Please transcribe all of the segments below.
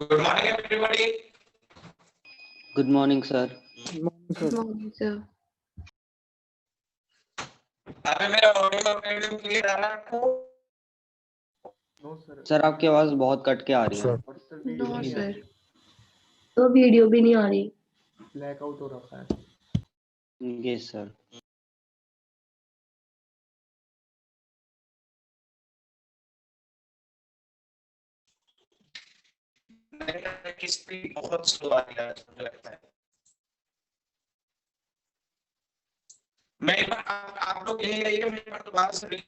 Good morning, everybody. Good morning, sir. Good morning, sir. अभी मेरा audio video clear आ रहा है आपको? सर आपकी आवाज बहुत कट के आ रही है। नो सर, तो वीडियो भी नहीं आ रही। ब्लैकआउट हो रखा है। Yes sir. की स्पीड बहुत स्लो आ रही है मुझे लगता है। मैं एक बार आप लोग यही रहिए, मैं एक बार दोबारा से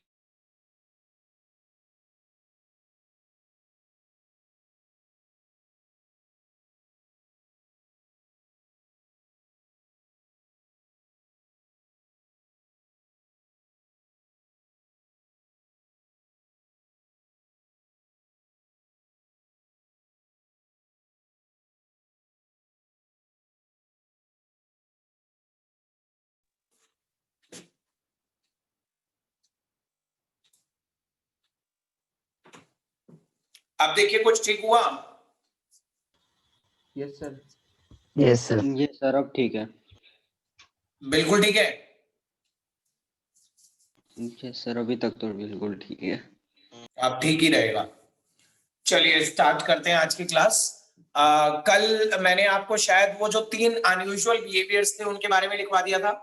अब देखिए कुछ ठीक हुआ? Yes sir. Yes sir. Yes sir, अब ठीक है। बिल्कुल ठीक है। यस सर, अभी तक तो बिल्कुल ठीक है। अब ठीक ही रहेगा। चलिए स्टार्ट करते हैं आज की क्लास। कल मैंने आपको शायद वो जो 3 अनयूजुअल बिहेवियर्स थे उनके बारे में लिखवा दिया था।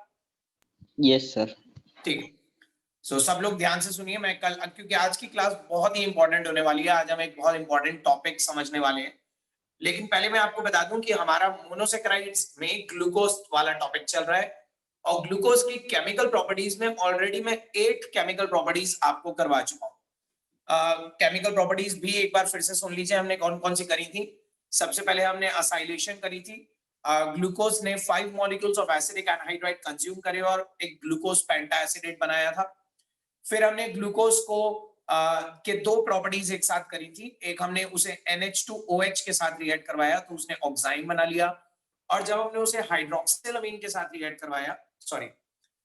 Yes sir. ठीक। सो सब लोग ध्यान से सुनिए। मैं कल, क्योंकि आज की क्लास बहुत ही इंपॉर्टेंट होने वाली है, आज हम एक बहुत इंपॉर्टेंट टॉपिक समझने वाले हैं। लेकिन पहले मैं आपको बता दूं कि हमारा मोनोसेक्राइड्स में ग्लूकोज वाला टॉपिक चल रहा है और ग्लूकोज की केमिकल प्रॉपर्टीज में ऑलरेडी मैं 8 केमिकल प्रॉपर्टीज आपको करवा चुका हूं। केमिकल प्रॉपर्टीज भी एक बार फिर से सुन लीजिए, हमने कौन कौन सी करी थी। सबसे पहले हमने असाइलेशन करी थी। ग्लूकोज ने 5 molecules of acidic anhydride consume करे और एक ग्लूकोज पेंटा एसिडेट बनाया था। फिर हमने ग्लूकोज को के 2 प्रॉपर्टीज एक साथ करी थी। एक हमने उसे NH2OH के साथ रिएक्ट करवाया तो उसने ऑक्साइन बना लिया, और जब हमने उसे हाइड्रोक्सिलअमीन के साथ रिएक्ट करवाया,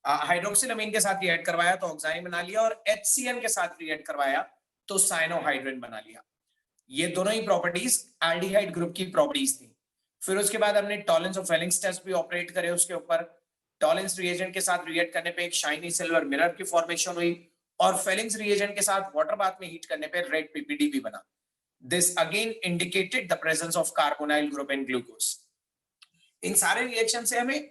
हाइड्रोक्सिलअमीन के साथ रिएक्ट करवाया तो ऑक्साइन बना लिया, और HCN के साथ रिएक्ट करवाया तो साइनोहाइड्रिन बना लिया। ये दोनों ही प्रॉपर्टीज एल्डिहाइड ग्रुप की प्रॉपर्टीज थी। फिर उसके बाद हमने टॉलेंस और फेलिंग्स टेस्ट भी ऑपरेट करे उसके ऊपर। टॉलेंस रिएजेंट के साथ रिएक्ट करने पे एक शाइनी सिल्वर मिरर की फॉर्मेशन हुई, और फेलिंग्स रिएजेंट के साथ वाटर बाथ में हीट करने पे रेड PPD भी बना। This again indicated the presence of carbonyl group in glucose. इन सारे रिएक्शन से हमें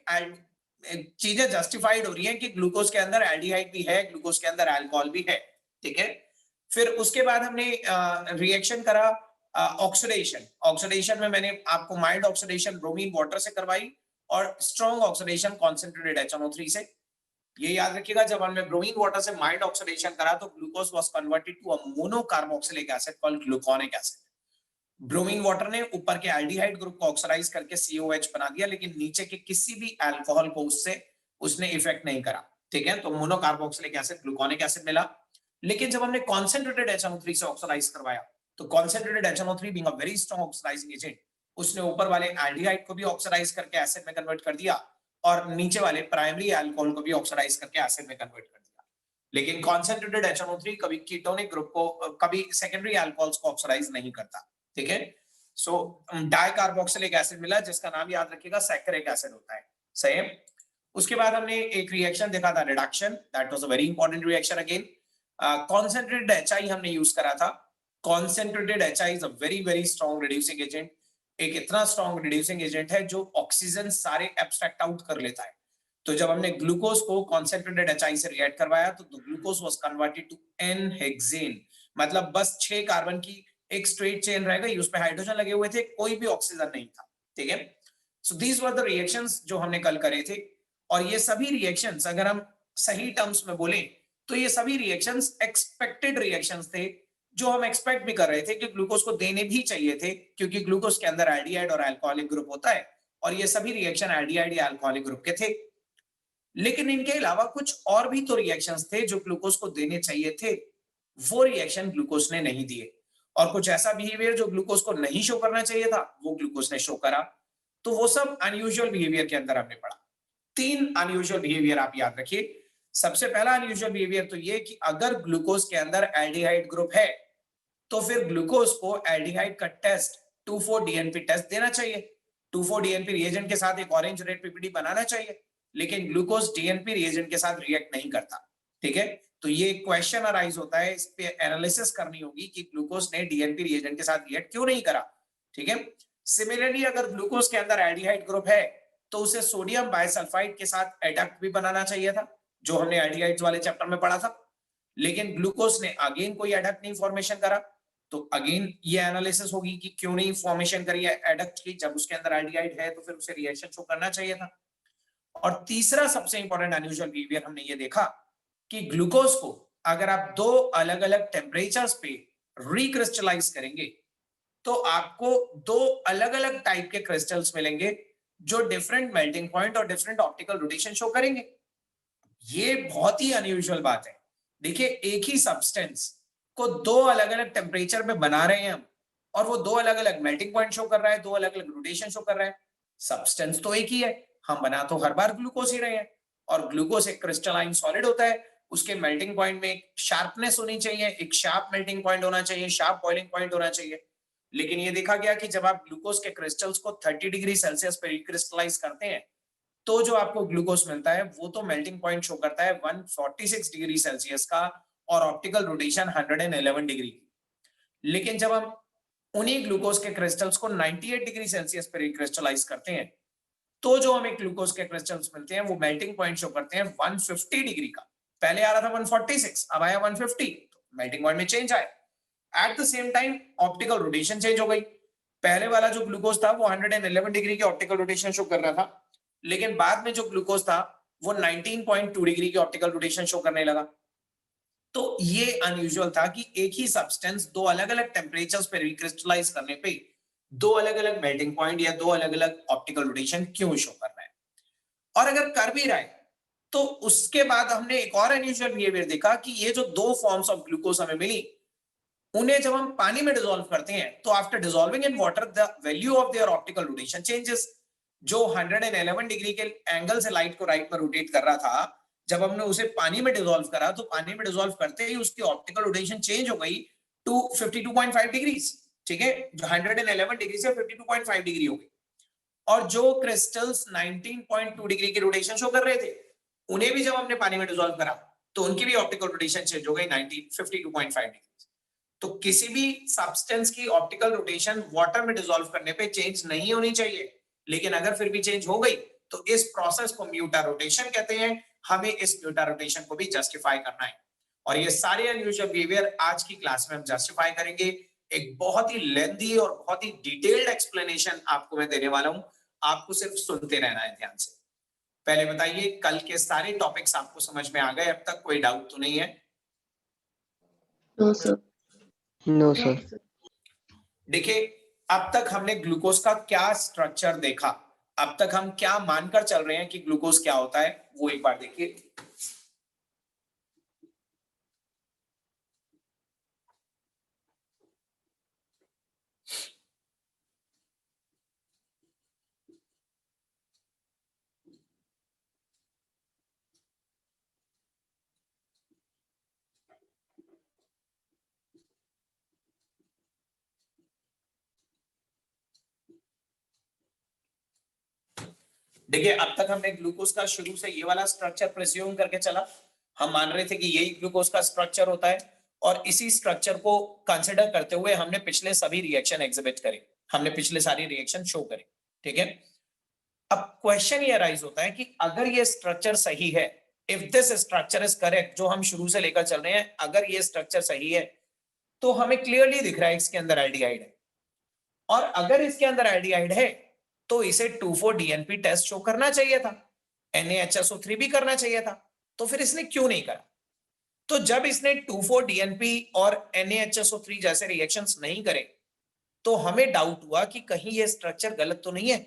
चीजें जस्टिफाइड हो रही हैं कि ग्लूकोज के अंदर एल्डिहाइड भी है, ग्लूकोज के अंदर अल्कोहल भी है। ठीक है। फिर उसके बाद हमने रिएक्शन करा ऑक्सीडेशन। ऑक्सीडेशन में मैंने आपको माइल्ड ऑक्सीडेशन ब्रोमीन वाटर से करवाई और स्ट्रॉन्ग ऑक्सीडेशन कॉन्सेंट्रेटेड HNO3 से। ये याद रखिएगा, जब हमने ब्रोमीन वाटर से माइल्ड ऑक्सीडेशन करा तो glucose was converted to a monocarboxylic acid called gluconic acid. Bromine water ने ऊपर के एल्डिहाइड ग्रुप को ऑक्सीडाइज करके COH बना दिया, लेकिन नीचे के किसी भी अल्कोहल को उसने इफेक्ट नहीं करा। ठीक है, तो मोनोकार्बोक्सिलिक एसिड ग्लूकोनिक एसिड मिला। लेकिन जब हमने कॉन्सेंट्रेटेड HNO3 से ऑक्सीडाइज करवाया तो concentrated HNO3 being a very strong oxidizing agent, उसने ऊपर वाले एल्डिहाइड को भी ऑक्सीडाइज करके एसिड में कन्वर्ट कर दिया और नीचे वाले प्राइमरी अल्कोहल को भी ऑक्सीडाइज करके एसिड में कन्वर्ट कर दिया। लेकिन कॉन्सेंट्रेटेड HNO3 कभी कीटोनिक ग्रुप को, कभी सेकेंडरी अल्कोहल्स को ऑक्सीडाइज नहीं करता। ठीक है। सो डाइकार्बोक्सिलिक एसिड मिला, जिसका नाम याद रखिएगा सैकरिक एसिड होता है। सही है। उसके बाद हमने एक रिएक्शन देखा था, reduction. That was a very important reaction again. Concentrated HI हमने यूज करा था। Concentrated HI is a very very strong reducing agent. एक इतना स्ट्रॉन्ग रिड्यूसिंग एजेंट है जो ऑक्सीजन सारे एब्स्ट्रैक्ट आउट कर लेता है। तो जब हमने ग्लूकोज को कॉन्सेंट्रेटेड HI से रिएक्ट करवाया तो ग्लूकोज वाज कन्वर्टेड टू N-हेक्सेन। मतलब बस 6 कार्बन की एक स्ट्रेट चेन रह गई, उसमें हाइड्रोजन लगे हुए थे, कोई भी ऑक्सीजन नहीं था। ठीक है। So these were the reactions जो हमने कल करे थे। और ये सभी रिएक्शंस अगर हम सही टर्म्स में बोलें तो ये सभी रिएक्शंस एक्सपेक्टेड रिएक्शंस थे, जो हम एक्सपेक्ट भी कर रहे थे कि ग्लूकोज को देने भी चाहिए थे, क्योंकि ग्लूकोज के अंदर एल्डिहाइड और अल्कोहलिक ग्रुप होता है, और ये सभी रिएक्शन एल्डिहाइड या अल्कोहलिक ग्रुप के थे। लेकिन इनके अलावा कुछ और भी तो रिएक्शंस थे जो ग्लूकोज को देने चाहिए थे, वो रिएक्शन ग्लूकोज ने नहीं दिए। और कुछ ऐसा बिहेवियर जो ग्लूकोज को नहीं शो करना चाहिए था वो ग्लूकोज ने शो करा। तो वो सब अनयूजुअल बिहेवियर के अंदर हमने पढ़ा। 3 अनयूजुअल बिहेवियर आप याद रखिए। सबसे पहला अनयूजुअल बिहेवियर तो ये कि अगर ग्लूकोज के अंदर एल्डिहाइड ग्रुप है तो फिर ग्लूकोज को एल्डिहाइड का टेस्ट 2,4-DNP टेस्ट देना चाहिए, 2,4-DNP रिएजेंट के साथ एक ऑरेंज रेड पीपीटी बनाना चाहिए, लेकिन ग्लूकोज डीएनपी रिएजेंट के साथ रिएक्ट नहीं करता। ठीक है, तो ये क्वेश्चन अराइज होता है, इस पे एनालिसिस करनी होगी कि ग्लूकोज ने डीएनपी रिएजेंट के साथ रिएक्ट क्यों नहीं करा। ठीक है, सिमिलरली अगर ग्लूकोज के अंदर एल्डिहाइड ग्रुप है तो उसे सोडियम बाइसल्फाइड के साथ एडक्ट भी बनाना चाहिए था, जो हमने एल्डिहाइड्स वाले चैप्टर में पढ़ा था, लेकिन ग्लूकोज ने अगेन कोई एडक्ट नहीं फॉर्मेशन करा। तो अगेन ये एनालिसिस होगी कि क्यों नहीं फॉर्मेशन करी है एडक्ट की, जब उसके अंदर एल्डिहाइड है तो फिर उसे रिएक्शन शो करना चाहिए था। और तीसरा सबसे इंपॉर्टेंट अनयूजुअल बिहेवियर हमने ये देखा कि ग्लूकोज को अगर आप दो अलग अलग टेम्परेचर्स पे रिक्रिस्टलाइज करेंगे तो आपको दो अलग अलग टाइप के क्रिस्टल्स मिलेंगे जो डिफरेंट मेल्टिंग पॉइंट और डिफरेंट ऑप्टिकल रोटेशन शो करेंगे। ये बहुत ही अनयूजुअल बात है। देखिए, एक ही सब्सटेंस को दो अलग अलग टेम्परेचर पे बना रहे हैं हम, और वो दो अलग अलग मेल्टिंग पॉइंट शो कर रहा है, दो अलग अलग रोटेशन शो कर रहा है। सब्सटेंस तो एक ही है, हम बना तो हर बार ग्लूकोज ही रहे हैं, और ग्लूकोज एक क्रिस्टलाइन सॉलिड होता है, उसके मेल्टिंग पॉइंट में एक शार्पनेस होनी चाहिए, एक शार्प मेल्टिंग पॉइंट होना चाहिए, शार्प बॉइलिंग पॉइंट होना चाहिए। लेकिन ये देखा गया कि जब आप ग्लूकोज के क्रिस्टल्स को 30 डिग्री सेल्सियस पे रिक्रिस्टलाइज करते हैं तो जो आपको ग्लूकोज मिलता है वो तो मेल्टिंग पॉइंट शो करता है 146 डिग्री सेल्सियस का और ऑप्टिकल रोटेशन 111 डिग्री की। लेकिन जब हम उन्हीं ग्लूकोज के क्रिस्टल्स को 98 डिग्री सेल्सियस पर रिक्रिस्टलाइज करते हैं तो जो हमें ग्लूकोज के क्रिस्टल्स मिलते हैं वो मेल्टिंग पॉइंट शो करते हैं 150 डिग्री का। पहले आ रहा था 146, अब आया 150, तो मेल्टिंग पॉइंट में चेंज आया। At the same time optical rotation change हो गई। पहले वाला जो ग्लूकोज था वो 111 डिग्री की ऑप्टिकल रोटेशन शो कर रहा था, लेकिन बाद में जो ग्लूकोज था वो 19.2 डिग्री की ऑप्टिकल रोटेशन शो करने लगा। तो ये अनयूजुअल था कि एक ही सब्सटेंस दो अलग अलग टेम्परेचर्स पे रिक्रिस्टलाइज करने पे दो अलग अलग मेल्टिंग पॉइंट या दो अलग अलग ऑप्टिकल रोटेशन क्यों शो कर रहा है। और अगर कर भी रहा है तो उसके बाद हमने एक और अनयूजुअल बिहेवियर देखा कि ये जो दो फॉर्म्स ऑफ ग्लूकोज हमें मिली, उन्हें जब हम पानी में डिसॉल्व करते हैं तो after dissolving in water the value of their optical rotation changes. जो 111 डिग्री के एंगल से लाइट को राइट पर रोटेट कर रहा था, जब हमने उसे पानी में डिसॉल्व करा तो पानी में डिसॉल्व करते ही उसकी ऑप्टिकल रोटेशन चेंज हो गई टू 52.5 डिग्री। ठीक है, जो 111 डिग्री से 52.5 डिग्री हो गई। और जो क्रिस्टल्स 19.2 डिग्री की रोटेशन शो कर रहे थे, उन्हें भी जब हमने पानी में डिसॉल्व करा तो उनकी भी ऑप्टिकल रोटेशन चेंज हो गई 52.5 डिग्री। तो किसी भी सब्सटेंस की ऑप्टिकल रोटेशन वाटर में डिसॉल्व करने पे चेंज नहीं होनी चाहिए, लेकिन अगर फिर भी चेंज हो गई तो इस प्रोसेस को म्यूटा रोटेशन कहते हैं। हमें इस म्यूटा रोटेशन को भी जस्टिफाई करना है, और ये सारे अनयूजुअल बिहेवियर आज की क्लास में हम जस्टिफाई करेंगे। एक बहुत ही लेंथी और बहुत ही डिटेल्ड एक्सप्लेनेशन आपको मैं देने वाला हूं, आपको सिर्फ सुनते रहना है ध्यान से। पहले बताइए, कल के सारे टॉपिक्स आपको समझ में आ गए? अब तक कोई डाउट तो नहीं है? No sir. No sir. देखिए, अब तक हमने ग्लूकोज का क्या स्ट्रक्चर देखा, अब तक हम क्या मानकर चल रहे हैं कि ग्लूकोज क्या होता है, वो एक बार देखिए। देखिए, अब तक हमने ग्लूकोज का शुरू से ये वाला स्ट्रक्चर प्रिज्यूम करके चला। हम मान रहे थे कि यही ग्लूकोज का स्ट्रक्चर होता है, और इसी स्ट्रक्चर को कंसिडर करते हुए हमने पिछले सभी रिएक्शन एग्जिबिट करे, हमने पिछले सारी रिएक्शन शो करे। ठीक है, अब क्वेश्चन ये अराइज होता है कि अगर ये स्ट्रक्चर सही है, if this structure is correct, जो हम शुरू से लेकर चल रहे हैं, अगर ये स्ट्रक्चर सही है तो हमें क्लियरली दिख रहा है इसके अंदर एल्डिहाइड है, और अगर इसके अंदर एल्डिहाइड है तो इसे 2,4-DNP टेस्ट शो करना चाहिए था, NaHSO3 भी करना चाहिए था, तो फिर इसने क्यों नहीं करा? तो जब इसने 2,4-DNP और NaHSO3 जैसे रिएक्शंस नहीं करे तो हमें डाउट हुआ कि कहीं ये स्ट्रक्चर गलत तो नहीं है।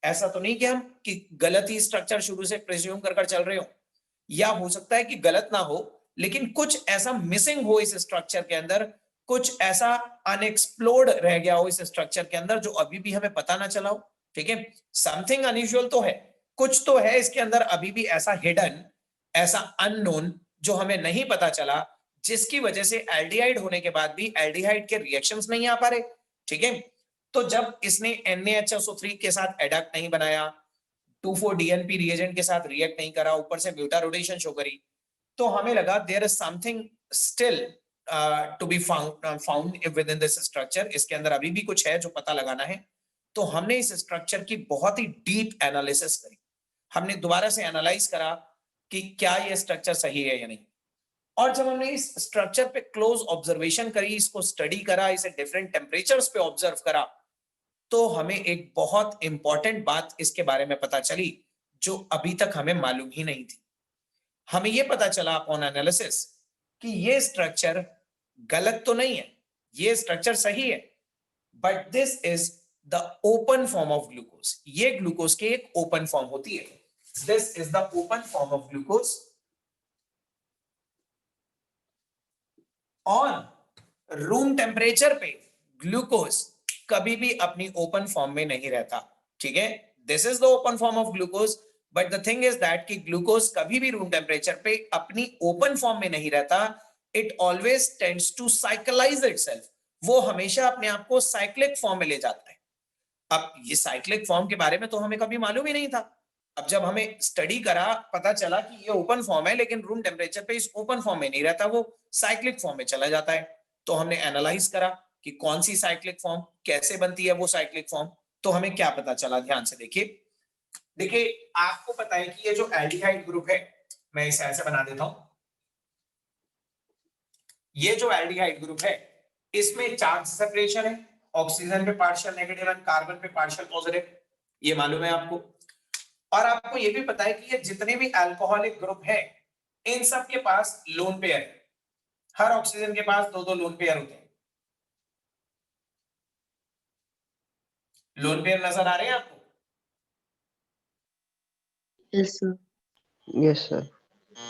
ऐसा तो नहीं कि हम कि गलत ही स्ट्रक्चर शुरू से प्रिज्यूम कर चल रहे हो, या हो सकता है कि गलत ना हो लेकिन कुछ ऐसा मिसिंग हो इस स्ट्रक्चर के अंदर, कुछ ऐसा अनएक्सप्लोर्ड रह गया हो इस स्ट्रक्चर के अंदर जो अभी भी हमें पता ना चला हो। ठीक है, समथिंग अनयूजुअल तो है, कुछ तो है इसके अंदर अभी भी ऐसा हिडन, ऐसा अननोन जो हमें नहीं पता चला, जिसकी वजह से एल्डिहाइड होने के बाद भी एल्डिहाइड के रिएक्शंस नहीं आ पा रहे। ठीक है, तो जब इसने NaHSO3 के साथ एडक्ट नहीं बनाया, 2,4-DNP रिएजेंट के साथ रिएक्ट नहीं करा, ऊपर से ब्यूटा रोटेशन शो करी, तो हमें लगा there is something still to be found within this structure. इसके अंदर अभी भी कुछ है जो पता लगाना है। तो हमने इस स्ट्रक्चर की बहुत ही डीप एनालिसिस करी। हमने दोबारा से एनालाइज करा कि क्या ये स्ट्रक्चर सही है या नहीं। और जब हमने इस स्ट्रक्चर पे क्लोज ऑब्जर्वेशन करी, इसको स्टडी करा, इसे डिफरेंट टेम्परेचर्स पे ऑब्जर्व करा, तो हमें एक बहुत इंपॉर्टेंट बात इसके बारे में पता चली जो अभी तक हमें मालूम ही नहीं थी। हमें यह पता चला अपॉन एनालिसिस कि ये स्ट्रक्चर गलत तो नहीं है, ये स्ट्रक्चर सही है, but this is the open form of glucose. ये ग्लूकोज की एक ओपन फॉर्म होती है। This is the open form of glucose. और रूम टेम्परेचर पे ग्लूकोज कभी भी अपनी ओपन फॉर्म में नहीं रहता। ठीक है, this is the open form of glucose, but the thing is that कि ग्लूकोज कभी भी रूम टेम्परेचर पे अपनी ओपन फॉर्म में नहीं रहता। It always tends to cyclize itself. वो हमेशा अपने आप को साइक्लिक फॉर्म में ले जाता है। अब ये साइक्लिक फॉर्म के बारे में तो हमें कभी मालूम ही नहीं था। अब जब हमें स्टडी करा, पता चला कि ये ओपन फॉर्म है, लेकिन रूम टेम्परेचर पे इस ओपन फॉर्म में नहीं रहता, वो साइक्लिक फॉर्म में चला जाता है। तो हमने एनालाइज करा कि कौन सी साइक्लिक फॉर्म, कैसे बनती है वो साइक्लिक फॉर्म। तो हमें क्या पता चला, ध्यान से देखिए आपको पता है कि ये जो एल्डिहाइड ग्रुप है, मैं इसे ऐसे बना देता हूं। ये जो एल्डिहाइड ग्रुप है, इसमें चार्ज सेपरेशन है, ऑक्सीजन पे पार्शियल नेगेटिव एंड कार्बन पे पार्शियल पॉजिटिव, ये मालूम है आपको। और आपको ये भी पता है कि ये जितने भी अल्कोहलिक ग्रुप है, इन सब के पास लोन पेयर है। हर ऑक्सीजन के पास दो दो लोन पेयर होते हैं। लोन पेयर नजर आ रहे हैं आपको? Yes sir. Yes, sir.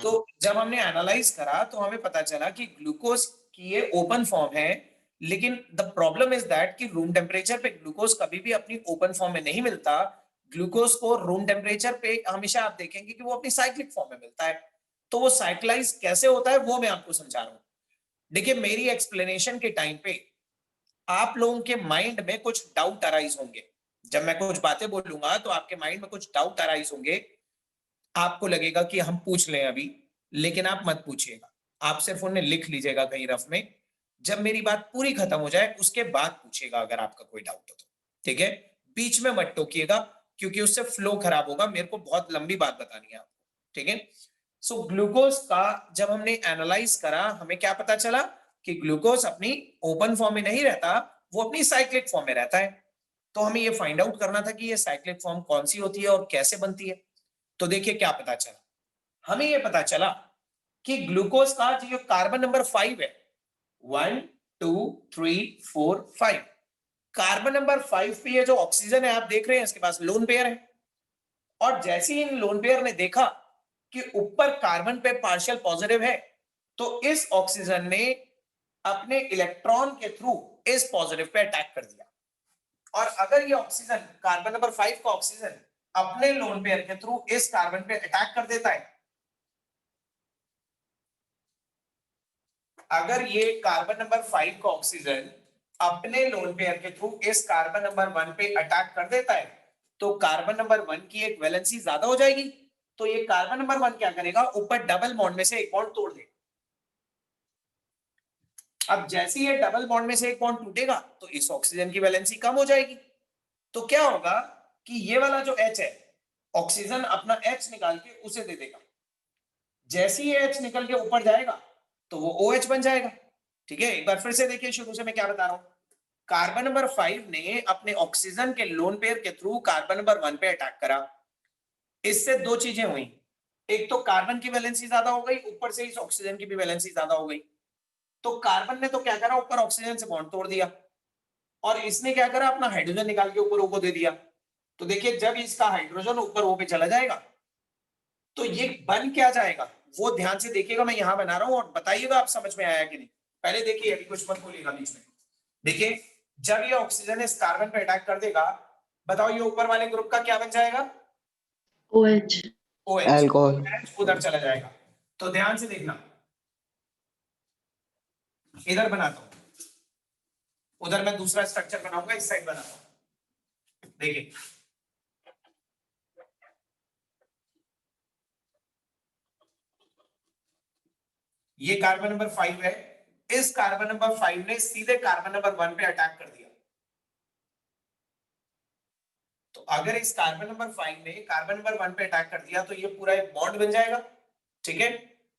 तो जब हमने एनालाइज करा तो हमें पता चला कि ग्लूकोज की ये ओपन फॉर्म है, लेकिन द प्रॉब्लम इज दैट कि रूम टेम्परेचर पे ग्लूकोज कभी भी अपनी ओपन फॉर्म में नहीं मिलता। ग्लूकोज को रूम टेम्परेचर पे हमेशा आप देखेंगे कि वो अपनी साइक्लिक फॉर्म में मिलता है। तो वो साइक्लाइज कैसे होता है वो मैं आपको समझा रहा हूं। देखिए, मेरी एक्सप्लेनेशन के टाइम पे आप लोगों के माइंड में कुछ डाउट अराइज होंगे। जब मैं कुछ बातें बोलूंगा तो आपके माइंड में कुछ डाउट अराइज होंगे। आपको लगेगा कि हम पूछ लें अभी, लेकिन आप मत पूछिएगा। आप सिर्फ उन्हें लिख लीजिएगा कहीं रफ में। जब मेरी बात पूरी खत्म हो जाए उसके बाद पूछिएगा अगर आपका कोई डाउट हो तो। ठीक है, बीच में मत टोकिएगा, क्योंकि उससे फ्लो खराब होगा। मेरे को बहुत लंबी बात बतानी है आपको। ठीक है, सो ग्लूकोज का जब हमने एनालाइज करा, हमें क्या पता चला कि ग्लूकोज अपनी ओपन फॉर्म में नहीं रहता, वो अपनी साइक्लिक फॉर्म में रहता है। तो हमें ये फाइंड आउट करना था कि ये साइक्लिक फॉर्म कौन सी होती है और कैसे बनती है। तो देखिए क्या पता चला, हमें ये पता चला कि ग्लूकोज का जो कार्बन नंबर 5 है, 1 2 3 4 5, कार्बन नंबर 5 पे ये जो ऑक्सीजन है आप देख रहे हैं, इसके पास लोन पेयर है। और जैसे ही इन लोन पेयर ने देखा कि ऊपर कार्बन पे पार्शियल पॉजिटिव है, तो इस ऑक्सीजन ने अपने इलेक्ट्रॉन के थ्रू इस पॉजिटिव पे अटैक कर दिया। और अगर ये ऑक्सीजन, कार्बन नंबर 5 का ऑक्सीजन अपने लोन पेयर के थ्रू इस कार्बन पे अटैक कर देता है, अगर ये कार्बन नंबर 5 का ऑक्सीजन अपने लोन पेयर के थ्रू इस कार्बन नंबर 1 पे अटैक कर देता है, तो कार्बन नंबर 1 की एक वैलेंसी ज्यादा हो जाएगी। तो ये कार्बन नंबर 1 क्या करेगा, ऊपर डबल बॉन्ड में से एक बॉन्ड तोड़ देगा। अब जैसे ये डबल बॉन्ड में से एक बॉन्ड टूटेगा तो इस ऑक्सीजन की वैलेंसी कम हो जाएगी। तो क्या होगा कि ये वाला जो H है, ऑक्सीजन अपना H निकाल के उसे दे देगा। जैसे ही H निकल के ऊपर जाएगा तो वो OH बन जाएगा। ठीक है, एक बार फिर से देखिए शुरू से मैं क्या बता रहा हूं। कार्बन नंबर 5 ने अपने ऑक्सीजन के लोन पेयर के थ्रू कार्बन नंबर 1 पे अटैक करा। इससे दो चीजें हुई, एक तो कार्बन की वैलेंसी ज्यादा हो गई, ऊपर से इस ऑक्सीजन की भी वैलेंसी ज्यादा हो गई। तो कार्बन ने तो क्या करा, ऊपर ऑक्सीजन से बॉन्ड तोड़ दिया, और इसने क्या करा, अपना हाइड्रोजन निकाल के ऊपर O को दे दिया। तो देखिए जब इसका हाइड्रोजन ऊपर O पे चला जाएगा तो ये बन क्या जाएगा, वो ध्यान से देखिएगा। मैं यहां बना रहा हूं और बताइएगा आप समझ में आया कि नहीं। पहले देखिए, अभी कुछ मत बोलिएगा बीच में। देखिए जब ये ऑक्सीजन इस कार्बन पे अटैक कर देगा, बताओ ये ऊपर वाले ग्रुप का क्या बन जाएगा, OH। OH। Alcohol. OH उधर चला जाएगा। तो ध्यान से देखना, इधर बनाता हूं। उधर मैं दूसरा स्ट्रक्चर बनाऊंगा, इस साइड बनाऊंगा। देखिए ये कार्बन नंबर 5 है, इस कार्बन नंबर 5 ने सीधे कार्बन नंबर 1 पे अटैक कर दिया। तो अगर इस कार्बन नंबर 5 ने कार्बन नंबर 1 पे अटैक कर दिया तो ये पूरा एक बॉन्ड बन जाएगा, ठीक है।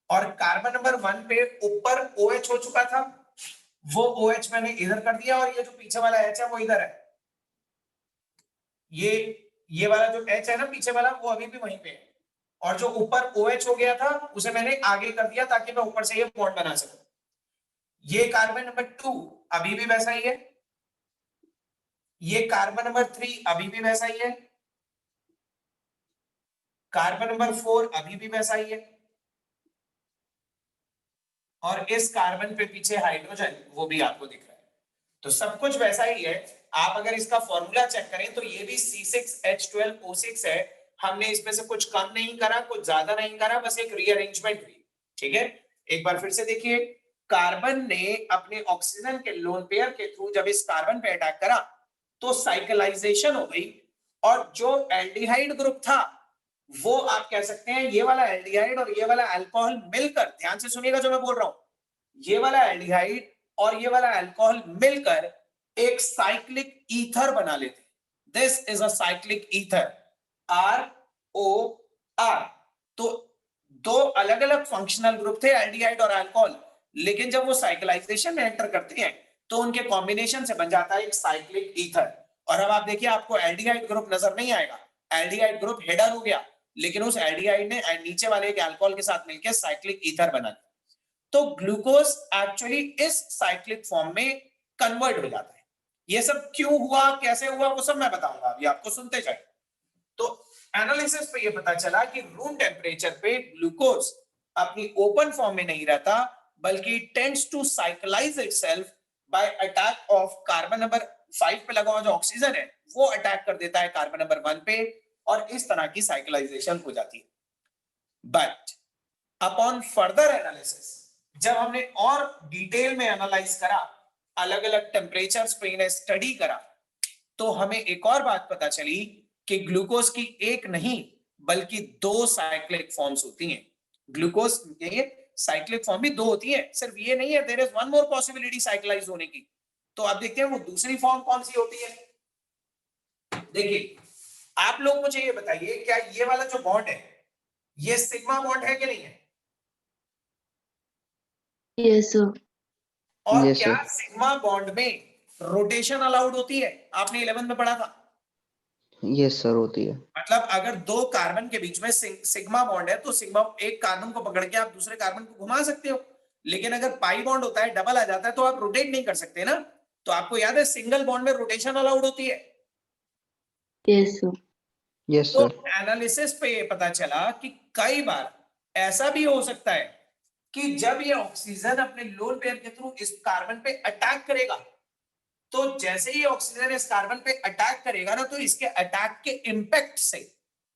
और कार्बन नंबर 1 पे ऊपर OH हो चुका था, वो OH मैंने इधर कर दिया, और ये जो पीछे वाला H है वो इधर है। ये वाला जो H है ना पीछे वाला, वो अभी भी वहीं पे है, और जो ऊपर OH हो गया था उसे मैंने आगे कर दिया ताकि मैं ऊपर से ये बॉन्ड बना सकूं। ये कार्बन नंबर 2 अभी भी वैसा ही है, ये कार्बन नंबर 3 अभी भी वैसा ही है, कार्बन नंबर 4 अभी भी वैसा ही है, और इस कार्बन पे पीछे हाइड्रोजन वो भी आपको दिख रहा है। तो सब कुछ वैसा ही है। आप अगर इसका फॉर्मूला चेक करें तो ये भी C6H12O6 है। हमने इसमें से कुछ कम नहीं करा, कुछ ज्यादा नहीं करा, बस एक रीअरेंजमेंट हुई, ठीक है। एक बार फिर से देखिए, कार्बन ने अपने ऑक्सीजन के लोन पेयर के थ्रू जब इस कार्बन पे अटैक करा तो साइक्लाइजेशन हो गई, और जो एल्डिहाइड ग्रुप था वो आप कह सकते हैं ये वाला एल्डिहाइड और ये वाला अल्कोहल मिलकर, ध्यान से सुनिएगा जो मैं बोल रहा हूं, ये वाला एल्डिहाइड और ये वाला अल्कोहल मिलकर एक साइक्लिक ईथर बना लेते। This is a cyclic ether, ROR। तो दो अलग अलग फंक्शनल ग्रुप थे एल्डिहाइड और अल्कोहल, लेकिन जब वो साइक्लाइजेशन में एंटर करते हैं तो उनके कॉम्बिनेशन से बन जाता है एक साइक्लिक ईथर। और अब आप देखिए, आपको एल्डिहाइड ग्रुप नजर नहीं आएगा, एल्डिहाइड ग्रुप हेडर हो गया, लेकिन उस एल्डिहाइड ने नीचे वाले एक अल्कोहल के साथ मिलकर साइक्लिक ईथर बना दिया। तो ग्लूकोज एक्चुअली इस साइक्लिक फॉर्म में कन्वर्ट हो जाता है। ये सब क्यों हुआ, कैसे हुआ, वो सब मैं बताऊंगा अभी आपको, सुनते जाइए। तो एनालिसिस पे ये पता चला कि रूम टेम्परेचर पे ग्लूकोज अपनी ओपन फॉर्म में नहीं रहता, बल्कि tends to cyclize itself by attack of carbon number 5 पे लगा हुआ जो ऑक्सीजन है वो अटैक कर देता है कार्बन नंबर 1 पे, और इस तरह की साइक्लाइजेशन हो जाती है। बट अपॉन फर्दर एनालिसिस, जब हमने और डिटेल में एनालाइज करा, अलग अलग टेम्परेचर्स पे इन्हें स्टडी करा, तो हमें एक और बात पता चली कि ग्लूकोज की एक नहीं बल्कि दो साइक्लिक फॉर्म्स होती हैं। ग्लूकोज ये साइक्लिक फॉर्म भी दो होती है, सिर्फ ये नहीं है, there is one more possibility cyclize होने की। तो आप देखते हैं वो दूसरी फॉर्म कौन सी होती है। देखिए, आप लोग मुझे ये बताइए, क्या ये वाला जो बॉन्ड है ये सिग्मा बॉन्ड है कि नहीं है? Yes sir. और Yes, क्या sir. सिग्मा बॉन्ड में रोटेशन अलाउड होती है? आपने 11th में पढ़ा था। Yes, sir, होती है। मतलब अगर दो कार्बन के बीच में सिग्मा बॉन्ड है तो सिग्मा, एक कार्बन को पकड़ के आप दूसरे कार्बन को घुमा सकते हो, लेकिन अगर पाई बॉन्ड होता है, डबल आ जाता है, तो आप रोटेट नहीं कर सकते ना। तो आपको याद है सिंगल बॉन्ड में रोटेशन अलाउड होती है। Yes sir. Yes, तो sir. एनालिसिस पे ये पता चला कि कई बार ऐसा भी हो सकता है कि जब ये ऑक्सीजन अपने लोन पेयर के थ्रू इस कार्बन पे अटैक करेगा, तो जैसे ही ऑक्सीजन इस कार्बन पे अटैक करेगा ना, तो इसके अटैक के इंपैक्ट से,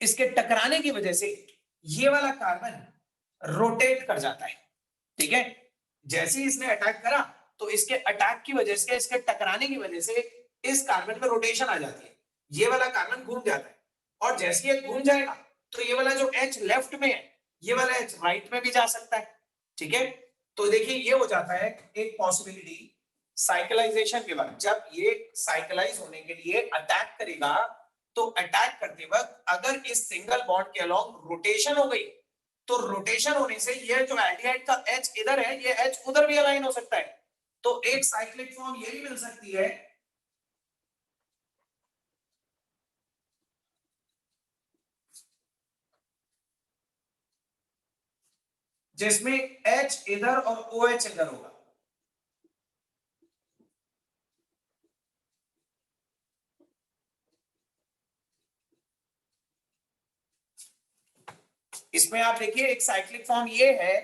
इसके टकराने की वजह से ये वाला कार्बन रोटेट कर जाता है, ठीक है। जैसे ही इसने अटैक करा तो इसके अटैक की वजह से, इसके टकराने की वजह से इस कार्बन में रोटेशन आ जाती है, ये वाला कार्बन घूम जाता है, और जैसे ये घूम जाएगा तो ये वाला जो H लेफ्ट में है, ये वाला H राइट में भी जा सकता है, ठीक है। तो देखिए ये हो जाता है एक पॉसिबिलिटी साइक्लाइजेशन के बाद। जब ये साइक्लाइज होने के लिए अटैक करेगा, तो अटैक करते वक्त अगर इस सिंगल बॉन्ड के अलोंग रोटेशन हो गई, तो रोटेशन होने से ये जो एल्डिहाइड का H इधर है, ये H उधर भी अलाइन हो सकता है। तो एक साइक्लिक फॉर्म ये भी मिल सकती है जिसमें H इधर और OH इधर होगा। इसमें आप देखिए एक साइक्लिक फॉर्म ये है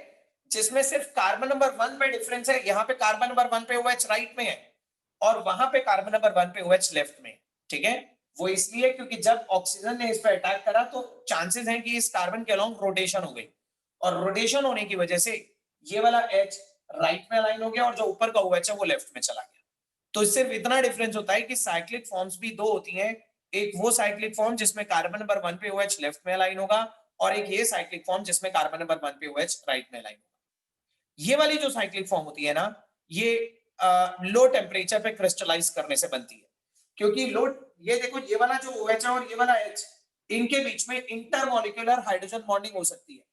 जिसमें सिर्फ कार्बन नंबर 1 पे डिफरेंस है। यहाँ पे कार्बन नंबर 1 पे OH राइट में है और वहां पे कार्बन नंबर 1 पे OH लेफ्ट में, ठीक है। वो इसलिए क्योंकि जब ऑक्सीजन ने इस पे अटैक करा तो चांसेस हैं कि इस कार्बन के अलोंग रोटेशन हो गई, और रोटेशन होने की वजह से ये वाला H राइट में अलाइन हो गया और जो ऊपर का OH है वो लेफ्ट में चला गया। तो सिर्फ इतना डिफरेंस होता है कि साइक्लिक फॉर्म्स भी दो होती हैं, एक वो साइक्लिक फॉर्म जिसमें कार्बन नंबर 1 पे OH लेफ्ट में अलाइन होगा और एक ये साइक्लिक फॉर्म जिसमें कार्बन नंबर 1 पे OH राइट में अलाइन होगा। ये वाली जो साइक्लिक फॉर्म होती है ना, ये लो टेम्परेचर पे क्रिस्टलाइज करने से बनती है, क्योंकि लो, ये देखो ये वाला जो OH है और ये वाला H, इनके बीच में इंटरमॉलिक्यूलर हाइड्रोजन बॉन्डिंग हो सकती है।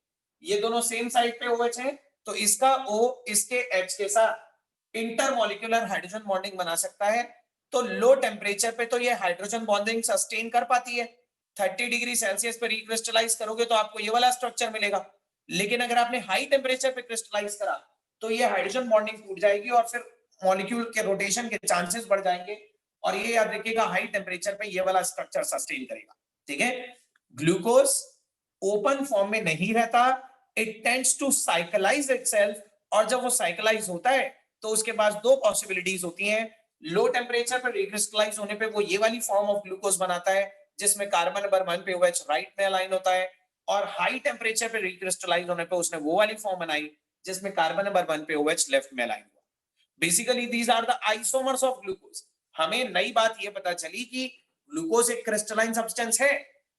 ये दोनों सेम साइड पे OH है, तो इसका O इसके H के साथ इंटरमॉलिक्यूलर हाइड्रोजन बॉन्डिंग बना सकता है। तो लो टेम्परेचर पे तो ये हाइड्रोजन बॉन्डिंग सस्टेन कर पाती है, 30 डिग्री सेल्सियस पे रिक्रिस्टलाइज करोगे तो आपको ये वाला स्ट्रक्चर मिलेगा। लेकिन अगर आपने हाई टेम्परेचर पे क्रिस्टलाइज करा तो ये हाइड्रोजन बॉन्डिंग टूट जाएगी और फिर मॉलिक्यूल के रोटेशन के चांसेस बढ़ जाएंगे, और ये याद रखिएगा हाई टेम्परेचर पे ये वाला स्ट्रक्चर सस्टेन करेगा। ठीक है, ग्लूकोज ओपन फॉर्म में नहीं रहता, इट टेंड्स टू साइकिलाइज इटसेल्फ, और जब वो साइकिलाइज होता है तो उसके पास दो पॉसिबिलिटीज होती हैं। लो टेम्परेचर पर रिक्रिस्टलाइज होने पे वो ये वाली फॉर्म ऑफ ग्लूकोज बनाता है जिसमें कार्बन नंबर 1 पे OH राइट में अलाइन होता है, और हाई टेम्परेचर पे रिक्रिस्टलाइज होने पे उसने वो वाली फॉर्म बनाई जिसमें कार्बन नंबर 1 पे OH लेफ्ट में अलाइन हुआ। Basically these are the isomers of glucose. हमें नई बात ये पता चली कि ग्लूकोज एक क्रिस्टलाइन सब्सटेंस है,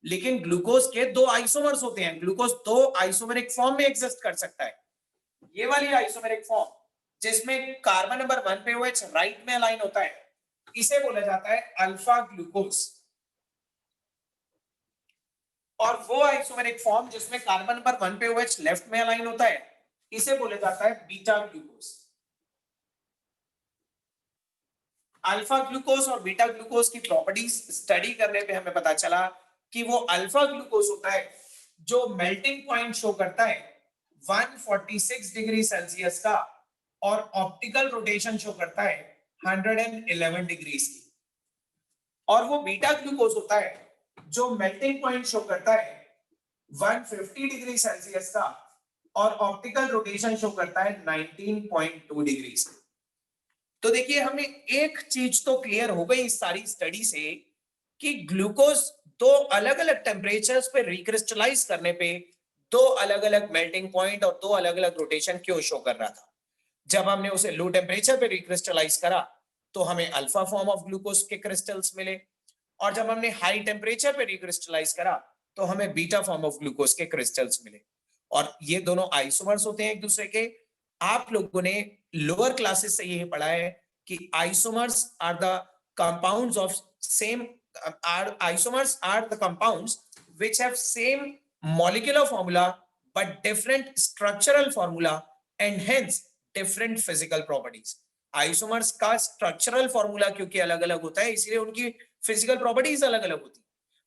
लेकिन ग्लूकोज के दो आइसोमर्स होते हैं। ग्लूकोज दो आइसोमेरिक फॉर्म में एग्जिस्ट कर सकता है। ये वाली आइसोमेरिक फॉर्म जिसमें कार्बन नंबर 1 पे OH राइट में अलाइन होता है, इसे बोला जाता है अल्फा ग्लूकोज, और वो आइसोमेरिक फॉर्म जिसमें कार्बन नंबर 1 पे OH लेफ्ट में अलाइन होता है, इसे बोला जाता है बीटा ग्लूकोज। अल्फा ग्लूकोज और बीटा ग्लूकोज की प्रॉपर्टीज स्टडी करने पे हमें पता चला कि वो अल्फा ग्लूकोज होता है जो मेल्टिंग पॉइंट शो करता है 146 डिग्री सेल्सियस का, और ऑप्टिकल रोटेशन शो करता है 111 डिग्रीज की, और वो बीटा ग्लूकोज होता है जो मेल्टिंग पॉइंट शो करता है 150 डिग्री सेल्सियस का, और ऑप्टिकल रोटेशन शो करता है 19.2 डिग्रीज। तो देखिए हमें एक चीज तो क्लियर हो गई इस सारी स्टडी से कि ग्लूकोज दो अलग अलग टेम्परेचर्स पे रिक्रिस्टलाइज करने पे दो अलग अलग मेल्टिंग पॉइंट और दो अलग अलग रोटेशन क्यों शो कर रहा था। जब हमने उसे लो टेम्परेचर पे रिक्रिस्टलाइज करा तो हमें अल्फा फॉर्म ऑफ ग्लूकोज के क्रिस्टल्स मिले, और जब हमने हाई टेम्परेचर पे रिक्रिस्टलाइज करा तो हमें बीटा फॉर्म ऑफ ग्लूकोज के क्रिस्टल्स मिले, और ये दोनों आइसोमर्स होते हैं एक दूसरे के। आप लोगों ने लोअर क्लासेस से यही पढ़ा है कि isomers are the compounds of same isomers are the compounds which have same molecular formula but different structural formula and hence different physical properties. Isomers का structural formula क्योंकि अलग अलग होता है इसलिए उनकी physical properties अलग अलग होती है।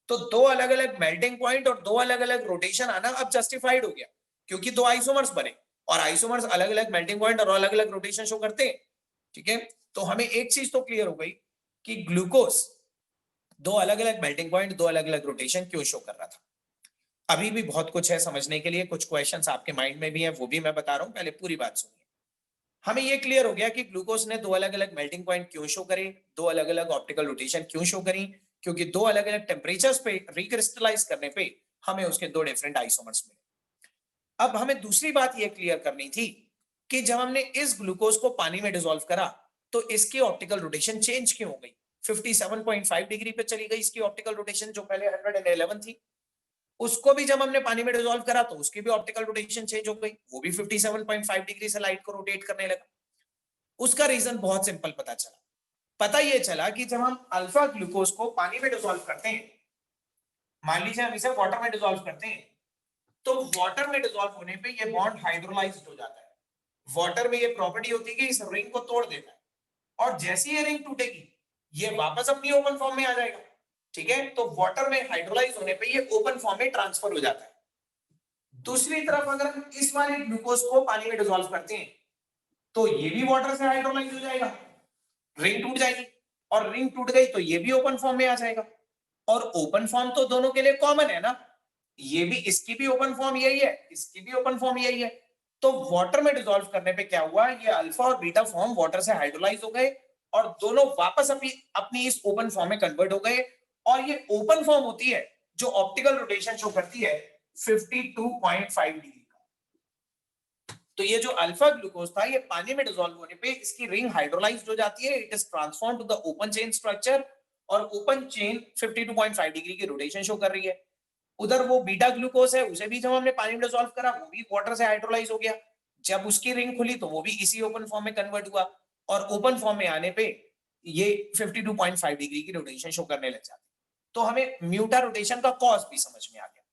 तो दो अलग अलग melting point और दो अलग अलग rotation आना अब justified हो गया क्योंकि दो isomers बने, और isomers अलग अलग melting point और अलग अलग rotation show करते हैं। ठीक है, तो हमें एक चीज तो क्लियर हो गई कि ग्लूकोज दो अलग अलग मेल्टिंग पॉइंट दो अलग अलग रोटेशन क्यों शो कर रहा था। अभी भी बहुत कुछ है समझने के लिए, कुछ क्वेश्चंस आपके माइंड में भी हैं, वो भी मैं बता रहा हूं, पहले पूरी बात सुनिए। हमें ये क्लियर हो गया कि ग्लूकोज ने दो अलग अलग मेल्टिंग पॉइंट क्यों शो करे, दो अलग अलग ऑप्टिकल रोटेशन क्यों शो करी, क्योंकि दो अलग अलग टेम्परेचर्स पे रिक्रिस्टलाइज करने पे हमें उसके दो डिफरेंट आइसोमर्स मिले। अब हमें दूसरी बात ये क्लियर करनी थी कि जब हमने इस ग्लूकोज को पानी में डिसॉल्व करा तो इसकी ऑप्टिकल रोटेशन चेंज क्यों हो गई, 57.5 डिग्री पे चली गई इसकी ऑप्टिकल रोटेशन जो पहले 111 थी। उसको भी जब हमने पानी में डिसॉल्व करा तो उसकी भी ऑप्टिकल रोटेशन चेंज हो गई, वो भी 57.5 डिग्री से लाइट को रोटेट करने लगा। उसका रीजन बहुत सिंपल पता ये चला कि जब हम अल्फा ग्लूकोज को पानी में डिसॉल्व करते हैं, मान लीजिए हम इसे वाटर में डिसॉल्व करते हैं, तो वाटर में डिसॉल्व होने पे ये बॉन्ड हाइड्रोलाइज्ड हो जाता है। वाटर में ये प्रॉपर्टी होती है कि इस रिंग को तोड़ देता है, और जैसे ये रिंग टूटेगी ये वापस अपनी ओपन फॉर्म में आ जाएगा। ठीक है, तो वाटर में हाइड्रोलाइज होने पे ये ओपन फॉर्म में ट्रांसफर हो जाता है। दूसरी तरफ अगर हम इस वाले ग्लूकोज को पानी में डिसॉल्व करते हैं तो ये भी वाटर से हाइड्रोलाइज हो जाएगा, रिंग टूट जाएगी, और रिंग टूट गई तो ये भी ओपन फॉर्म में आ जाएगा। और ओपन फॉर्म तो दोनों के लिए कॉमन है ना, ये भी, इसकी भी ओपन फॉर्म यही है, इसकी भी ओपन फॉर्म यही है। तो वाटर में डिसॉल्व करने पे क्या हुआ, ये अल्फा और बीटा फॉर्म वाटर से हाइड्रोलाइज हो गए और दोनों वापस अपनी इस ओपन फॉर्म में कन्वर्ट हो गए, और ये ओपन फॉर्म होती है जो ऑप्टिकल रोटेशन शो करती है 52.5 डिग्री का। तो ये जो अल्फा ग्लूकोज था ये पानी में डिसॉल्व होने पे इसकी रिंग हाइड्रोलाइज्ड हो जाती है, it is transform to the open chain structure और ओपन चेन 52.5 डिग्री की रोटेशन शो कर रही है। उधर वो बीटा ग्लूकोज है, उसे भी जब हमने पानी में डिसॉल्व करा वो भी वाटर से हाइड्रोलाइज हो गया, जब उसकी रिंग खुली तो वो भी इसी ओपन फॉर्म में कन्वर्ट हुआ और ओपन फॉर्म में आने पे ये 52.5 डिग्री की रोटेशन शो करने लग जाती है। तो हमें म्यूटा रोटेशन का कॉज भी समझ में आ गया।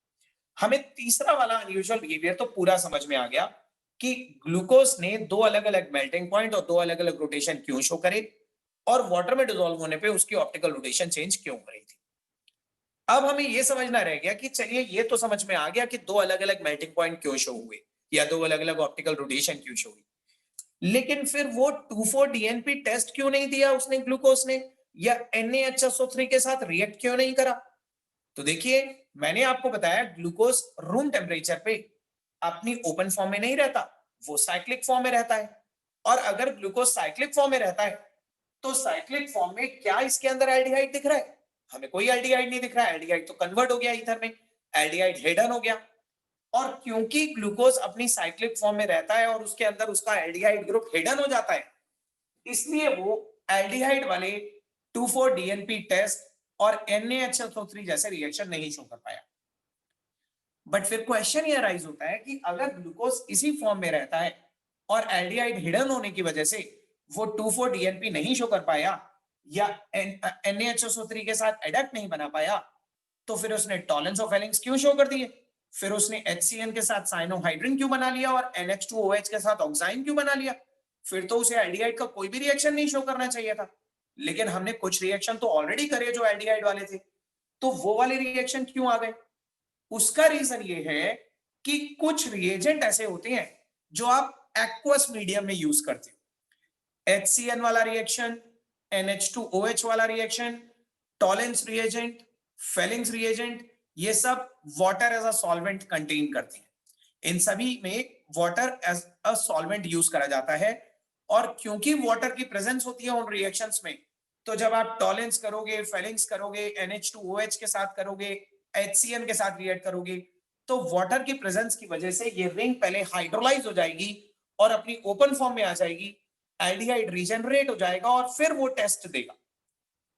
हमें तीसरा वाला अनयूजुअल बिहेवियर तो पूरा समझ में आ गया कि ग्लूकोज ने दो अलग अलग मेल्टिंग पॉइंट और दो अलग अलग रोटेशन क्यों शो करे और वाटर में डिसॉल्व होने पे उसकी ऑप्टिकल रोटेशन चेंज क्यों हो रही थी। अब हमें यह समझना रह गया कि चलिए ये तो समझ में आ गया कि दो अलग अलग मेल्टिंग पॉइंट क्यों शो हुए या दो अलग अलग ऑप्टिकल रोटेशन क्यों शो हुई, लेकिन फिर वो 2,4-DNP टेस्ट क्यों नहीं दिया उसने ग्लूकोज ने, या NaHSO3 के साथ रिएक्ट क्यों नहीं करा। तो देखिए मैंने आपको बताया ग्लूकोज रूम टेम्परेचर पे अपनी ओपन फॉर्म में नहीं रहता, वो साइक्लिक फॉर्म में रहता है। और अगर ग्लूकोज साइक्लिक फॉर्म में रहता है तो साइक्लिक फॉर्म में क्या इसके अंदर एल्डिहाइड दिख रहा है? हमें कोई एल्डिहाइड नहीं दिख रहा है, एल्डिहाइड तो कन्वर्ट हो गया ईथर में, एल्डिहाइड हिडन हो गया। और क्योंकि ग्लूकोज अपनी साइक्लिक फॉर्म में रहता है और उसके अंदर उसका एल्डिहाइड ग्रुप हिडन हो जाता है, इसलिए वो एल्डिहाइड वाले 2,4-DNP टेस्ट और NaHSO3 जैसे रिएक्शन नहीं शो कर पाया। बट फिर क्वेश्चन ये राइज होता है कि अगर ग्लूकोज इसी फॉर्म में रहता है और एल्डिहाइड हिडन होने की वजह से वो 2,4-DNP नहीं शो कर पाया या NaHSO3 के साथ एडप्ट नहीं बना पाया, तो फिर उसने टॉलेंस ऑफ हेलिंग्स क्यों शो कर दिए, फिर उसने HCN के साथ साइनोहाइड्रिन क्यों बना लिया और NH2OH के साथ ऑक्साइन क्यों बना लिया? फिर तो उसे एल्डिहाइड का कोई भी रिएक्शन नहीं शो करना चाहिए था। लेकिन हमने कुछ रिएक्शन तो ऑलरेडी करे जो एल्डिहाइड वाले थे, तो वो वाले रिएक्शन क्यों आ गए? उसका रीजन ये है कि कुछ रिएजेंट ऐसे होते हैं जो आप एक्वस मीडियम में यूज करते हो। HCN वाला रिएक्शन, NH2OH वाला reaction, Tollens reagent, Fehling's reagent, ये सब water as a solvent contain करते हैं। इन सभी में water as a solvent use करा जाता है और क्योंकि वाटर की प्रेजेंस होती है उन रिएक्शंस में, तो जब आप टॉलेंस करोगे, फेलिंग्स करोगे, NH2OH के साथ करोगे, HCN के साथ रिएक्ट करोगे, तो वाटर की प्रेजेंस की वजह से ये रिंग पहले हाइड्रोलाइज हो जाएगी और अपनी ओपन फॉर्म में आ जाएगी, एल्डिहाइड रीजनरेट हो जाएगा और फिर वो टेस्ट देगा।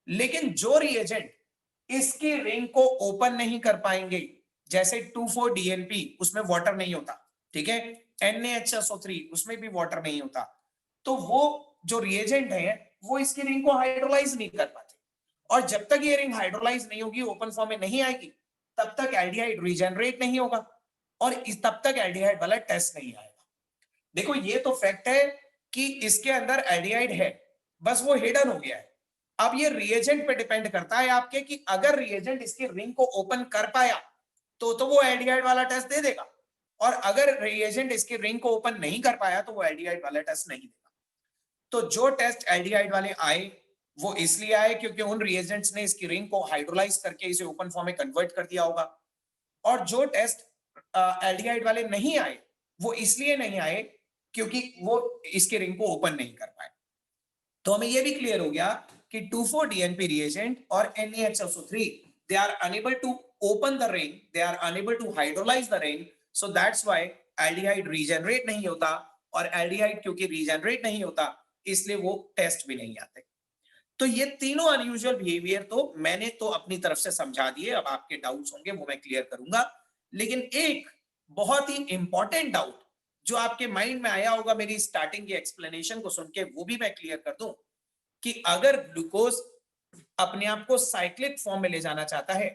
लेकिन जो रिएजेंट इसकी रिंग को ओपन नहीं कर पाएंगे, जैसे 2,4-DNP उसमें वाटर नहीं होता, ठीक है, NaHSO3 उसमें भी वाटर नहीं होता, तो वो जो रिएजेंट है वो इसकी रिंग को हाइड्रोलाइज नहीं कर पाते और जब तक ये रिंग हाइड्रोलाइज नहीं होगी, ओपन फॉर्म में नहीं आएगी, तब तक एल्डिहाइड रीजनरेट नहीं होगा और तब तक एल्डिहाइड वाला टेस्ट नहीं आएगा। देखो ये तो फैक्ट है कि इसके अंदर एल्डिहाइड है, बस वो हिडन हो गया है। अब ये रिएजेंट पे डिपेंड करता है आपके कि अगर रिएजेंट इसकी रिंग को ओपन कर पाया तो वो एल्डिहाइड वाला टेस्ट दे देगा और अगर रिएजेंट इसकी रिंग को ओपन नहीं कर पाया तो वो एल्डिहाइड वाला टेस्ट नहीं देगा। तो जो टेस्ट एल्डिहाइड वाले आए वो इसलिए आए क्योंकि उन रिएजेंट्स ने इसकी रिंग को हाइड्रोलाइज करके इसे ओपन फॉर्म में कन्वर्ट कर दिया होगा, और जो टेस्ट एल्डिहाइड वाले नहीं आए वो इसलिए नहीं आए क्योंकि वो इसके रिंग को ओपन नहीं कर पाए। तो हमें ये भी क्लियर हो गया कि 2,4-DNP reagent और NaHSO3 they are unable to open the ring, they are unable to hydrolyze the ring, so that's why aldehyde regenerate नहीं होता और aldehyde क्योंकि regenerate नहीं होता इसलिए वो टेस्ट भी नहीं आते। तो ये तीनों अनयूजुअल बिहेवियर तो मैंने तो अपनी तरफ से समझा दिए, अब आपके डाउट्स होंगे वो मैं क्लियर करूंगा। लेकिन एक बहुत ही इंपॉर्टेंट डाउट जो आपके माइंड में आया होगा मेरी स्टार्टिंग की एक्सप्लेनेशन को सुन के, वो भी मैं क्लियर कर दूं कि अगर ग्लूकोज अपने आप को साइक्लिक फॉर्म में ले जाना चाहता है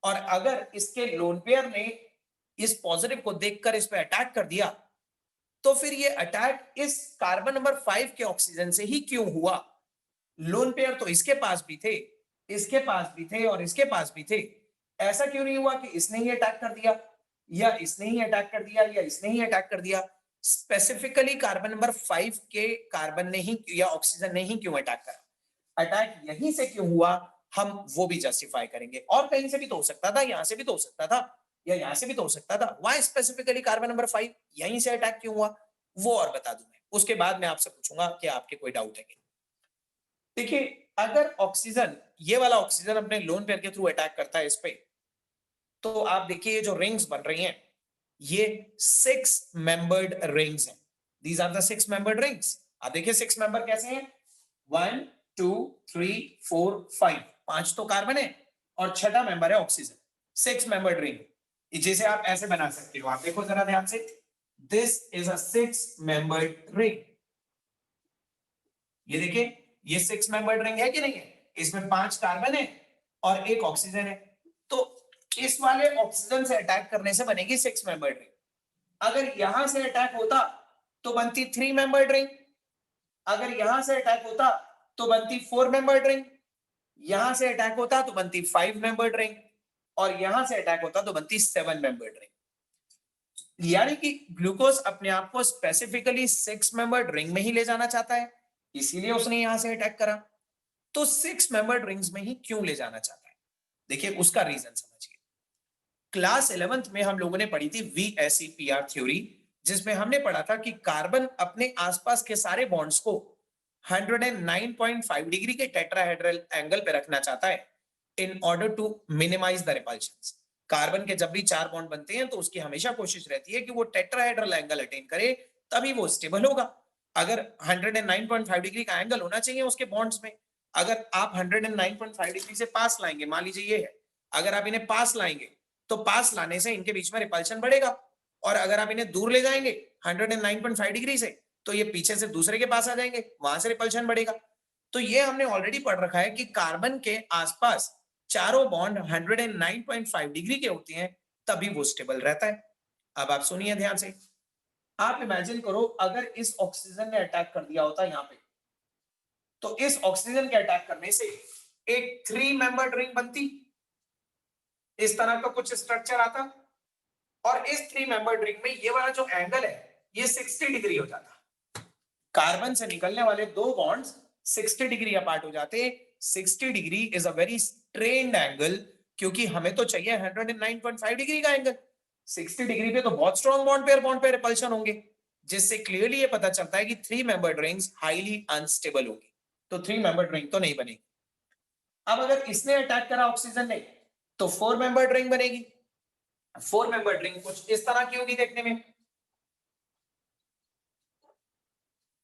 और अगर इसके लोन पेयर ने इस पॉजिटिव को देखकर इस पे अटैक कर दिया, तो फिर ये अटैक इस कार्बन नंबर 5 के ऑक्सीजन से ही क्यों हुआ? लोन पेयर तो इसके पास भी थे, इसके पास भी थे और इसके पास भी थे, ऐसा क्यों नहीं हुआ कि इसने ही अटैक कर दिया या इसने ही अटैक कर दिया या इसने ही अटैक कर दिया? स्पेसिफिकली कार्बन नंबर 5 के कार्बन ने ही या ऑक्सीजन ने ही क्यों अटैक करा? अटैक यहीं से क्यों हुआ, हम वो भी जस्टिफाई करेंगे। और कहीं से भी तो हो सकता था, यहां से भी तो हो सकता था या यहां से भी तो हो सकता था। व्हाई स्पेसिफिकली कार्बन नंबर 5 यहीं से अटैक क्यों हुआ, वो और बता दूं मैं। उसके बाद मैं आपसे पूछूंगा कि आपके कोई डाउट है क्या। देखिए अगर ऑक्सीजन, ये वाला ऑक्सीजन अपने लोन पेयर के थ्रू अटैक करता है इस पे, तो आप देखिए ये जो रिंग्स बन रही हैं ये 6 मेंबर्ड रिंग्स हैं। These are the 6 membered rings. आप देखिए 6 मेंबर कैसे हैं, 1 2 3 4 5, 5 तो कार्बन है और छठा मेंबर है ऑक्सीजन। 6 मेंबर्ड रिंग, जैसे आप ऐसे बना सकते हो, आप देखो जरा ध्यान से, this is a 6 membered ring. ये देखिए ये 6 मेंबर्ड रिंग है कि नहीं है, इसमें 5 कार्बन है और एक ऑक्सीजन है, तो इस वाले ऑक्सीजन से अटैक करने से बनेगी 6 मेंबर्ड रिंग। अगर यहां से अटैक होता तो बनती 3 मेंबर्ड रिंग, अगर यहां से अटैक होता तो बनती 4 मेंबर्ड रिंग, यहां से अटैक होता तो बनती 5 मेंबर्ड रिंग, और यहां से अटैक होता तो बनती 7 मेंबर्ड रिंग। यानी कि ग्लूकोज अपने आप को स्पेसिफिकली 6 मेंबर्ड रिंग में ही ले जाना चाहता है, इसीलिए उसने यहां से अटैक करा। तो 6 मेंबर्ड रिंग्स में ही क्यों ले जाना चाहता है, देखिए उसका रीजन समझिए। क्लास 11th में हम लोगों ने पढ़ी थी VSEPR थ्योरी, जिसमें हमने पढ़ा था कि कार्बन अपने आसपास के सारे बॉन्ड्स को 109.5 डिग्री के टेट्राहेड्रल एंगल पे रखना चाहता है in order to minimize the repulsions. Carbon के जब भी 4 बॉन्ड बनते हैं तो उसकी हमेशा कोशिश रहती है कि वो टेट्राहेड्रल एंगल अटेन करे, तभी वो स्टेबल होगा। अगर 109.5 डिग्री का एंगल होना चाहिए उसके बॉन्ड्स में, अगर आप 109.5 डिग्री से पास लाएंगे, मान लीजिए ये है, अगर आप इन्हें पास लाएंगे तो पास लाने से इनके बीच में रिपल्शन बढ़ेगा, और अगर आप इन्हें दूर ले जाएंगे 109.5 डिग्री से तो ये पीछे से दूसरे के पास आ जाएंगे, वहां से रिपल्शन बढ़ेगा। तो ये हमने ऑलरेडी पढ़ रखा है कि कार्बन के आसपास चारों बॉन्ड 109.5 डिग्री के होते हैं, तभी वो स्टेबल रहता है। अब आप सुनिए ध्यान से, आप इमेजिन करो अगर इस ऑक्सीजन ने अटैक कर दिया होता यहां पे, तो इस ऑक्सीजन के अटैक करने से एक 3 मेंबर्ड रिंग बनती, इस तरह का कुछ स्ट्रक्चर आता, और इस 3 मेंबर्ड रिंग में ये वाला जो एंगल है ये 60 डिग्री हो जाता। कार्बन से निकलने वाले दो बॉन्ड्स 60 डिग्री अपार्ट हो जाते। 60 degree is a very strained angle, क्योंकि हमें तो चाहिए 109.5 डिग्री का एंगल। 60 डिग्री पे तो बहुत स्ट्रॉन्ग बॉन्ड पे रिपल्शन होंगे, जिससे क्लियरली ये पता चलता है कि 3 मेंबर्ड रिंग्स हाईली अनस्टेबल होंगी, तो 3 मेंबर्ड रिंग तो नहीं बनेगी। अब अगर इसने अटैक करा ऑक्सीजन ने तो 4 मेंबर्ड रिंग बनेगी। 4 मेंबर्ड रिंग कुछ इस तरह की होगी देखने में।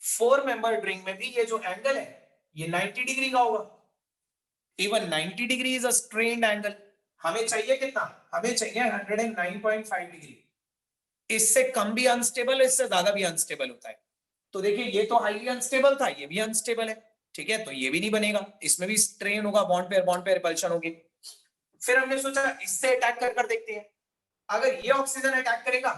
4 मेंबर्ड रिंग में भी ये जो एंगल है ये 90 डिग्री का होगा। Even 90 degree is a strained angle. हमें चाहिए कितना, हमें चाहिए 109.5 डिग्री। इससे कम भी अनस्टेबल है, इससे ज्यादा भी अनस्टेबल होता है। तो देखिए ये तो हाईली अनस्टेबल था, ये भी अनस्टेबल है, ठीक है, तो ये भी नहीं बनेगा, इसमें भी स्ट्रेन होगा, बॉन्ड पे रिपल्शन होगी। फिर हमने सोचा इससे अटैक कर देखते हैं। अगर ये ऑक्सीजन अटैक करेगा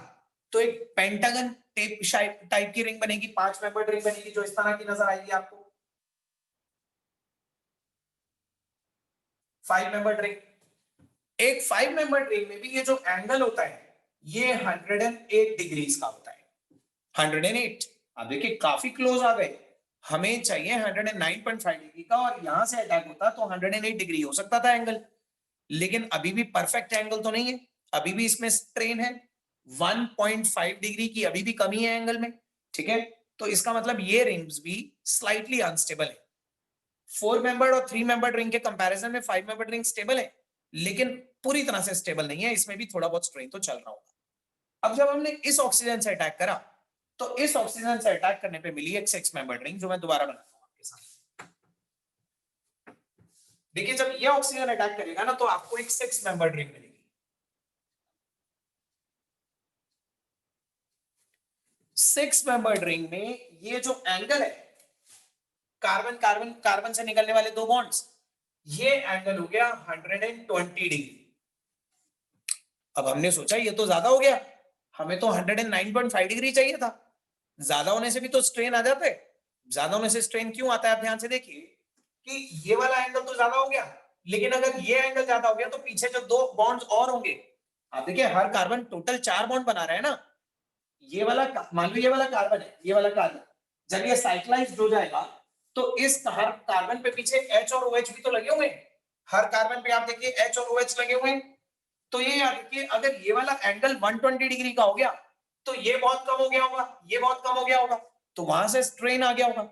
तो एक पेंटागन टाइप की रिंग बनेगी, 5 मेंबर्ड रिंग बनेगी, जो इस तरह की नजर आएगी आपको। 5 मेंबर्ड रिंग, एक 5 मेंबर्ड रिंग में भी ये जो एंगल होता है ये 108 डिग्रीज का होता है। 108, अब देखिए काफी क्लोज आ गए। हमें चाहिए 109.5 डिग्री का, और यहां से अटैक होता तो 108 डिग्री हो सकता था एंगल, लेकिन अभी भी परफेक्ट एंगल तो नहीं है, अभी भी इसमें स्ट्रेन है। 1.5 डिग्री की अभी भी कमी है एंगल में, ठीक है, तो इसका मतलब ये रिंग्स भी स्लाइटली अनस्टेबल है। 4 मेंबर्ड और 3 मेंबर्ड रिंग के कंपैरिजन में 5 मेंबर्ड रिंग स्टेबल है, लेकिन पूरी तरह से स्टेबल नहीं है, इसमें भी थोड़ा बहुत स्ट्रेन तो चल रहा होगा। अब जब हमने इस ऑक्सीजन से अटैक करा तो इस ऑक्सीजन से अटैक करने पे मिली एक 6 मेंबर्ड रिंग, जो मैं दोबारा बनाता हूं आपके साथ। देखिए जब ये ऑक्सीजन अटैक करेगा ना तो आपको एक 6 मेंबर्ड रिंग मिलेगी। 6 मेंबर्ड रिंग में ये जो एंगल है, कार्बन से निकलने वाले दो बॉन्ड्स, ये एंगल हो गया 120 डिग्री। अब हमने सोचा ये तो ज्यादा हो गया, हमें तो 109.5 डिग्री चाहिए था। ज्यादा होने से भी तो स्ट्रेन आ जाता है। ज्यादा होने से स्ट्रेन क्यों आता है, आप ध्यान से देखिए कि ये वाला एंगल तो ज्यादा हो गया, लेकिन अगर ये एंगल ज्यादा हो गया तो पीछे जो दो बॉन्ड्स और होंगे, आप देखिए हर कार्बन टोटल 4 बॉन्ड बना रहा है ना। ये वाला मान लो ये वाला कार्बन है, ये वाला कार्बन जब ये साइक्लाइज्ड हो जाएगा तो इस हर कार्बन पे पीछे H और OH भी तो लगे हुए हैं। हर कार्बन पे आप देखिए H और OH लगे हुए हैं। तो ये याद रखिए अगर ये वाला एंगल 120 डिग्री का हो गया तो ये बहुत कम हो गया होगा, ये बहुत कम हो गया होगा, तो वहां से स्ट्रेन आ गया होगा।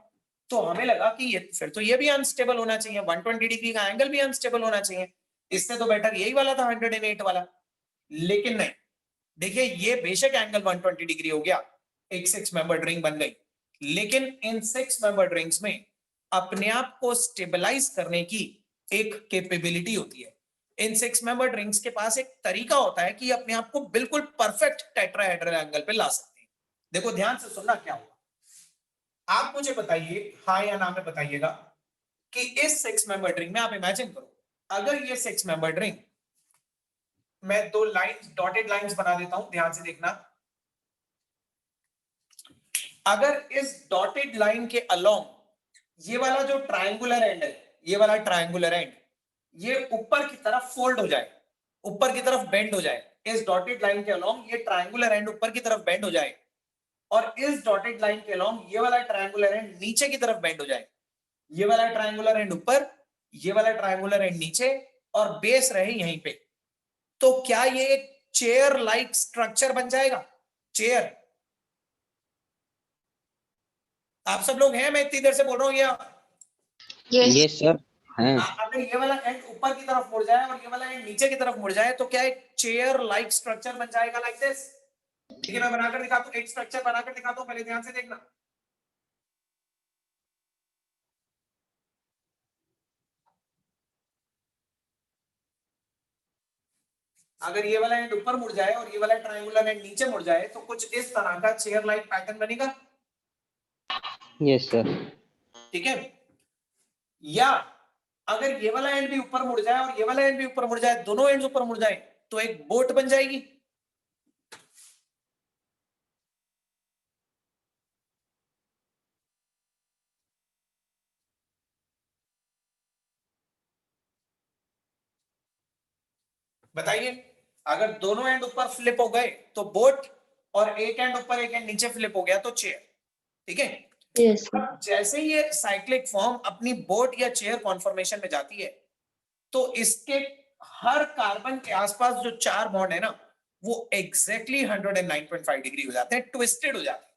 तो हमें लगा कि ये फिर तो ये भी अनस्टेबल होना चाहिए, 120 डिग्री का एंगल भी अनस्टेबल होना चाहिए, इससे तो बेटर यही वाला था 108 वाला। लेकिन नहीं, देखिए ये बेशक एंगल 120 डिग्री हो गया, एक 6 मेंबर ड्रिंक बन गई। लेकिन इन 6 मेंबर ड्रिंक्स में अपने आप को स्टेबलाइज करने की एक कैपेबिलिटी होती है। इन 6 मेंबर ड्रिंक्स के पास एक तरीका होता है कि अपने आप को बिल्कुल परफेक्ट टेट्राहेड्रल एंगल पे ला सकते हैं। देखो ध्यान से सुनना क्या होगा। आप मुझे बताइए, हाँ या ना में बताइएगा कि इस 6 मेंबर ड्रिंक में आप इमेजिन करो, अगर ये 6 मेंबर ड्रिंक, मैं 2 लाइंस, डॉटेड लाइंस बना देता हूं, ध्यान से देखना। अगर इस डॉटेड लाइन के अलोंग ये वाला जो ट्रायंगुलर एंड है, ये वाला ट्रायंगुलर एंड, ये ऊपर की तरफ फोल्ड हो जाए, ऊपर की तरफ बेंड हो जाए, इस डॉटेड लाइन के अलोंग ये ट्रायंगुलर एंड ऊपर की तरफ बेंड हो जाए, और इस डॉटेड लाइन के अलोंग ये वाला ट्रायंगुलर एंड नीचे की तरफ बेंड हो जाए, ये वाला ट्रायंगुलर एंड ऊपर, ये वाला ट्रायंगुलर एंड नीचे, और बेस रहे यहीं पे, तो क्या ये एक चेयर लाइक स्ट्रक्चर बन जाएगा? चेयर। आप सब लोग हैं, मैं इतनी देर से बोल रहा हूं, या यस सर हैं। अगर ये वाला एंड ऊपर की तरफ मुड़ जाए और ये वाला एंड नीचे की तरफ मुड़ जाए तो क्या एक चेयर लाइक स्ट्रक्चर बन जाएगा, लाइक दिस? देखिए मैं बनाकर दिखाता हूं, एक स्ट्रक्चर बनाकर दिखाता हूं, पहले ध्यान से देखना। अगर ये वाला एंड ऊपर मुड़ जाए और ये वाला ट्रायंगुलर एंड नीचे मुड़ जाए तो कुछ इस तरह का चेयर लाइक पैटर्न बनेगा। Yes sir. ठीक है, या अगर ये वाला एंड भी ऊपर मुड़ जाए और ये वाला एंड भी ऊपर मुड़ जाए, दोनों एंड्स ऊपर मुड़ जाए, तो एक बोट बन जाएगी। बताइए, अगर दोनों एंड ऊपर फ्लिप हो गए तो बोट, और एक एंड ऊपर एक एंड नीचे फ्लिप हो गया तो चेयर। ठीक है, यस अब जैसे ये साइक्लिक फॉर्म अपनी बोट या चेयर कॉन्फॉर्मेशन में जाती है तो इसके हर कार्बन के आसपास जो 4 बॉन्ड है ना, वो एग्जैक्टली 109.5 डिग्री हो जाते हैं, ट्विस्टेड हो जाते हैं।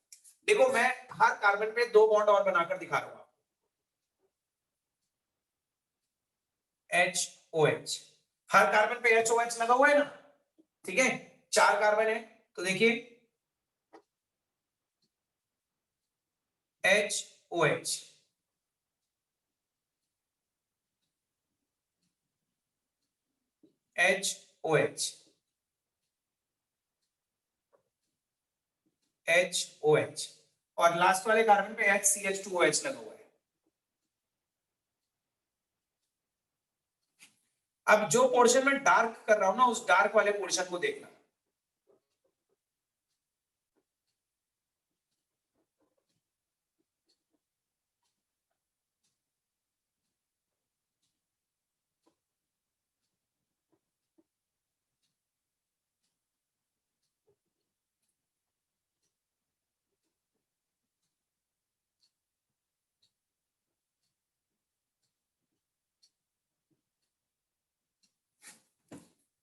देखो मैं हर कार्बन पे 2 बॉन्ड और बनाकर दिखा रहा हूं, HOH, हर कार्बन पे HOH लगा हुआ है ना। ठीक है, 4 कार्बन है तो देखिए HOH, HOH, HOH, और लास्ट वाले कार्बन पे HCH2OH लगा हुआ है। अब जो पोर्शन में डार्क कर रहा हूं ना, उस डार्क वाले पोर्शन को देखना।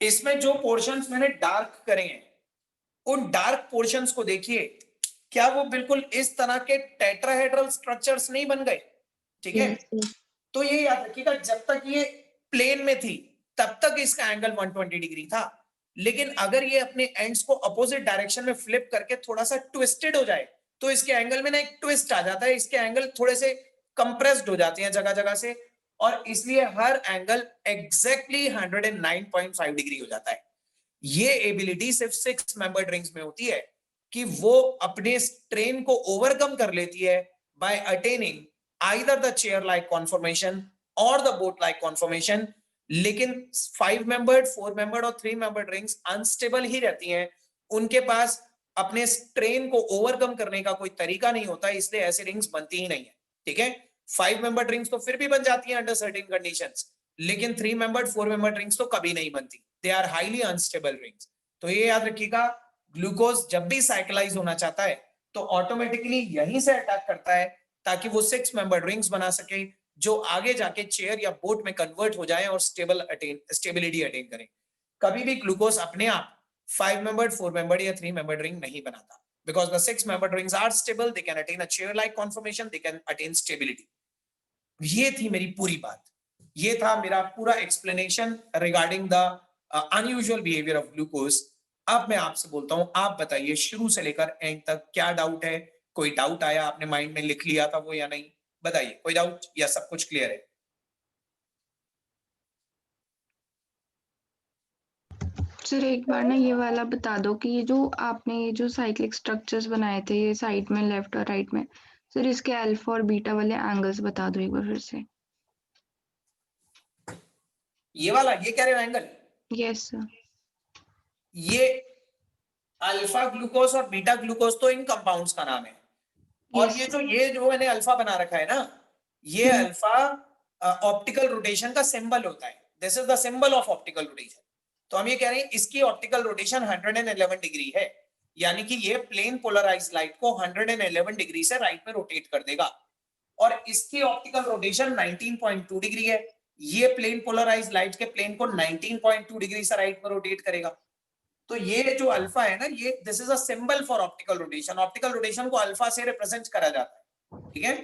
इसमें जो पोर्शंस मैंने डार्क करे हैं, उन डार्क पोर्शंस को देखिए, क्या वो बिल्कुल इस तरह के टेट्राहेड्रल स्ट्रक्चर्स नहीं बन गए? ठीक है, यस तो ये याद रखिएगा, जब तक ये प्लेन में थी तब तक इसका एंगल 120 डिग्री था, लेकिन अगर ये अपने एंड्स को अपोजिट डायरेक्शन में फ्लिप करके थोड़ा सा ट्विस्टेड हो जाए तो इसके एंगल में ना एक ट्विस्ट आ जाता है, इसके एंगल थोड़े से कंप्रेस्ड हो जाते हैं जगह जगह से, और इसलिए हर एंगल एग्जैक्टली 109.5 डिग्री हो जाता है। ये एबिलिटी सिर्फ 6 मेंबर ड्रिंक्स में होती है कि वो अपने स्ट्रेन को ओवरकम कर लेती है by attaining either the chair like conformation और द बोट लाइक कॉन्फॉर्मेशन। लेकिन 5 मेंबर्ड, 4 मेंबर्ड और 3 मेंबर्ड ड्रिंक्स अनस्टेबल ही रहती हैं, उनके पास अपने स्ट्रेन को ओवरकम करने का कोई तरीका नहीं होता, इसलिए ऐसे रिंग्स बनती ही नहीं है। ठीक है, 5 मेंबर ड्रिंक्स तो फिर भी बन जाती हैं अंडर सर्टेन कंडीशंस, लेकिन 3 मेंबर्ड, 4 मेंबर ड्रिंक्स तो कभी नहीं बनती, they are highly unstable rings. तो ये याद रखिएगा, ग्लूकोज जब भी साइक्लाइज होना चाहता है तो ऑटोमेटिकली यहीं से अटैक करता है ताकि वो 6 मेंबर रिंग्स बना सके जो आगे जाके चेयर या बोट में कन्वर्ट हो जाए और स्टेबिलिटी अटेन करें। कभी भी ग्लूकोज अपने आप 5 मेंबर्ड, 4 मेंबर्ड या 3 मेंबर्ड रिंग नहीं बनाता, because the 6 membered rings are stable, they can attain a chair like conformation, they can attain stability. ये थी मेरी पूरी बात, ये था मेरा पूरा explanation regarding the unusual behavior of glucose अब मैं आपसे बोलता हूं, आप बताइए शुरू से लेकर एंड तक क्या डाउट है? कोई डाउट आया, आपने माइंड में लिख लिया था वो या नहीं? बताइए, कोई डाउट या सब कुछ क्लियर है? सर एक बार ना ये वाला बता दो कि ये जो आपने ये जो साइक्लिक स्ट्रक्चर्स बनाए थे ये साइड में लेफ्ट और राइट में, सर इसके अल्फा और बीटा वाले एंगल्स बता दो एक बार फिर से। ये वाला, ये कह रहे हो एंगल? Yes sir. ये अल्फा ग्लूकोज और बीटा ग्लूकोज तो इन कंपाउंड्स का नाम है। और Yes. ये जो मैंने अल्फा बना रखा है ना, ये अल्फा ऑप्टिकल रोटेशन का सिंबल होता है। This is the symbol of optical rotation. तो हम ये कह रहे हैं इसकी ऑप्टिकल रोटेशन 111 डिग्री है, यानी कि ये प्लेन पोलराइज्ड लाइट को 111 डिग्री से राइट में रोटेट कर देगा। और इसकी ऑप्टिकल रोटेशन 19.2 डिग्री है, ये प्लेन पोलराइज्ड लाइट के प्लेन को 19.2 डिग्री से राइट में रोटेट करेगा। तो ये जो अल्फा है ना, ये this is a symbol for optical rotation. Optical rotation को अल्फा से रिप्रेजेंट करा जाता है, ठीक है?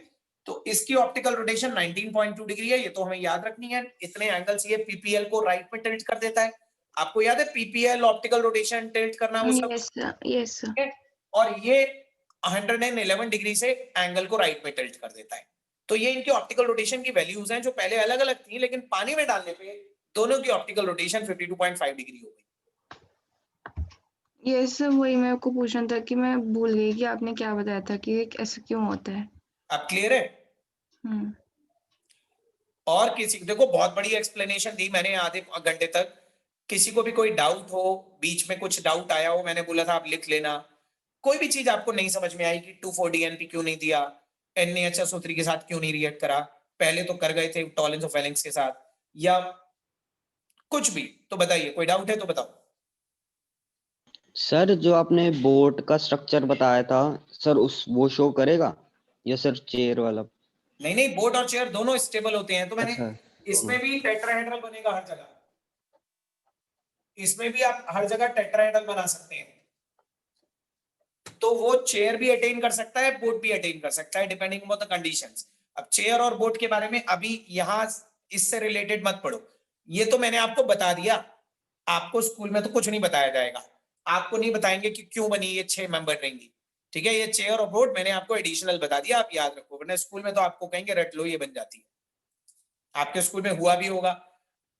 तो इसकी ऑप्टिकल रोटेशन 19.2 डिग्री है, ये तो हमें याद रखनी है। इतने एंगल्स ये पीपीएल को राइट में टिल्ट कर देता है। आपको याद है पीपीएल ऑप्टिकल रोटेशन टिल्ट करना वो सब? Yes sir, yes sir. ठीक है? और ये 111 डिग्री से एंगल को राइट में टिल्ट कर देता है। तो ये इनकी ऑप्टिकल रोटेशन की वैल्यूज हैं जो पहले अलग अलग थी, लेकिन पानी में डालने पे दोनों की ऑप्टिकल रोटेशन 52.5 डिग्री हो गई। यस सर, वही मेरे को पूछना था कि मैं भूल गई कि आपने क्या बताया था कि ये ऐसा क्यों होता है। अब क्लियर है? और किसी देखो, बहुत बड़ी एक्सप्लेनेशन दी मैंने आधे घंटे तक। किसी को भी कोई डाउट हो, बीच में कुछ डाउट आया हो, मैंने बोला था आप लिख लेना। कोई भी चीज आपको नहीं समझ में आई कि 2,4-DNP क्यों नहीं दिया, NaHSO3 के साथ क्यों नहीं रिएक्ट करा, पहले तो कर गए थे टॉलेंस ऑफ वेलेंस के साथ, या कुछ भी, तो बताइए। कोई डाउट है तो बताओ। सर जो आपने बोट का स्ट्रक्चर बताया था सर, उस वो शो करेगा या सर चेयर वाला? नहीं नहीं, बोट और चेयर दोनों स्टेबल होते हैं। तो मैंने अच्छा, इसमें भी टेट्राहेड्रल बनेगा हर जगह, इसमें भी आप हर जगह टेट्राहेड्रल बना सकते हैं। तो वो चेयर भी अटेन कर सकता है, बोट भी अटेन कर सकता है, डिपेंडिंग ऑन द कंडीशंस। अब चेयर और बोट के बारे में अभी यहां इससे रिलेटेड मत पढ़ो, ये तो मैंने आपको बता दिया। आपको स्कूल में तो कुछ नहीं बताया जाएगा, आपको नहीं बताएंगे कि क्यों बनी ये 6 मेंबर रहेंगी, ठीक है? ये चेयर और बोट मैंने आपको एडिशनल बता दिया, आप याद रखो, वरना स्कूल में तो आपको कहेंगे रट लो ये बन जाती है। आपके स्कूल में हुआ भी होगा।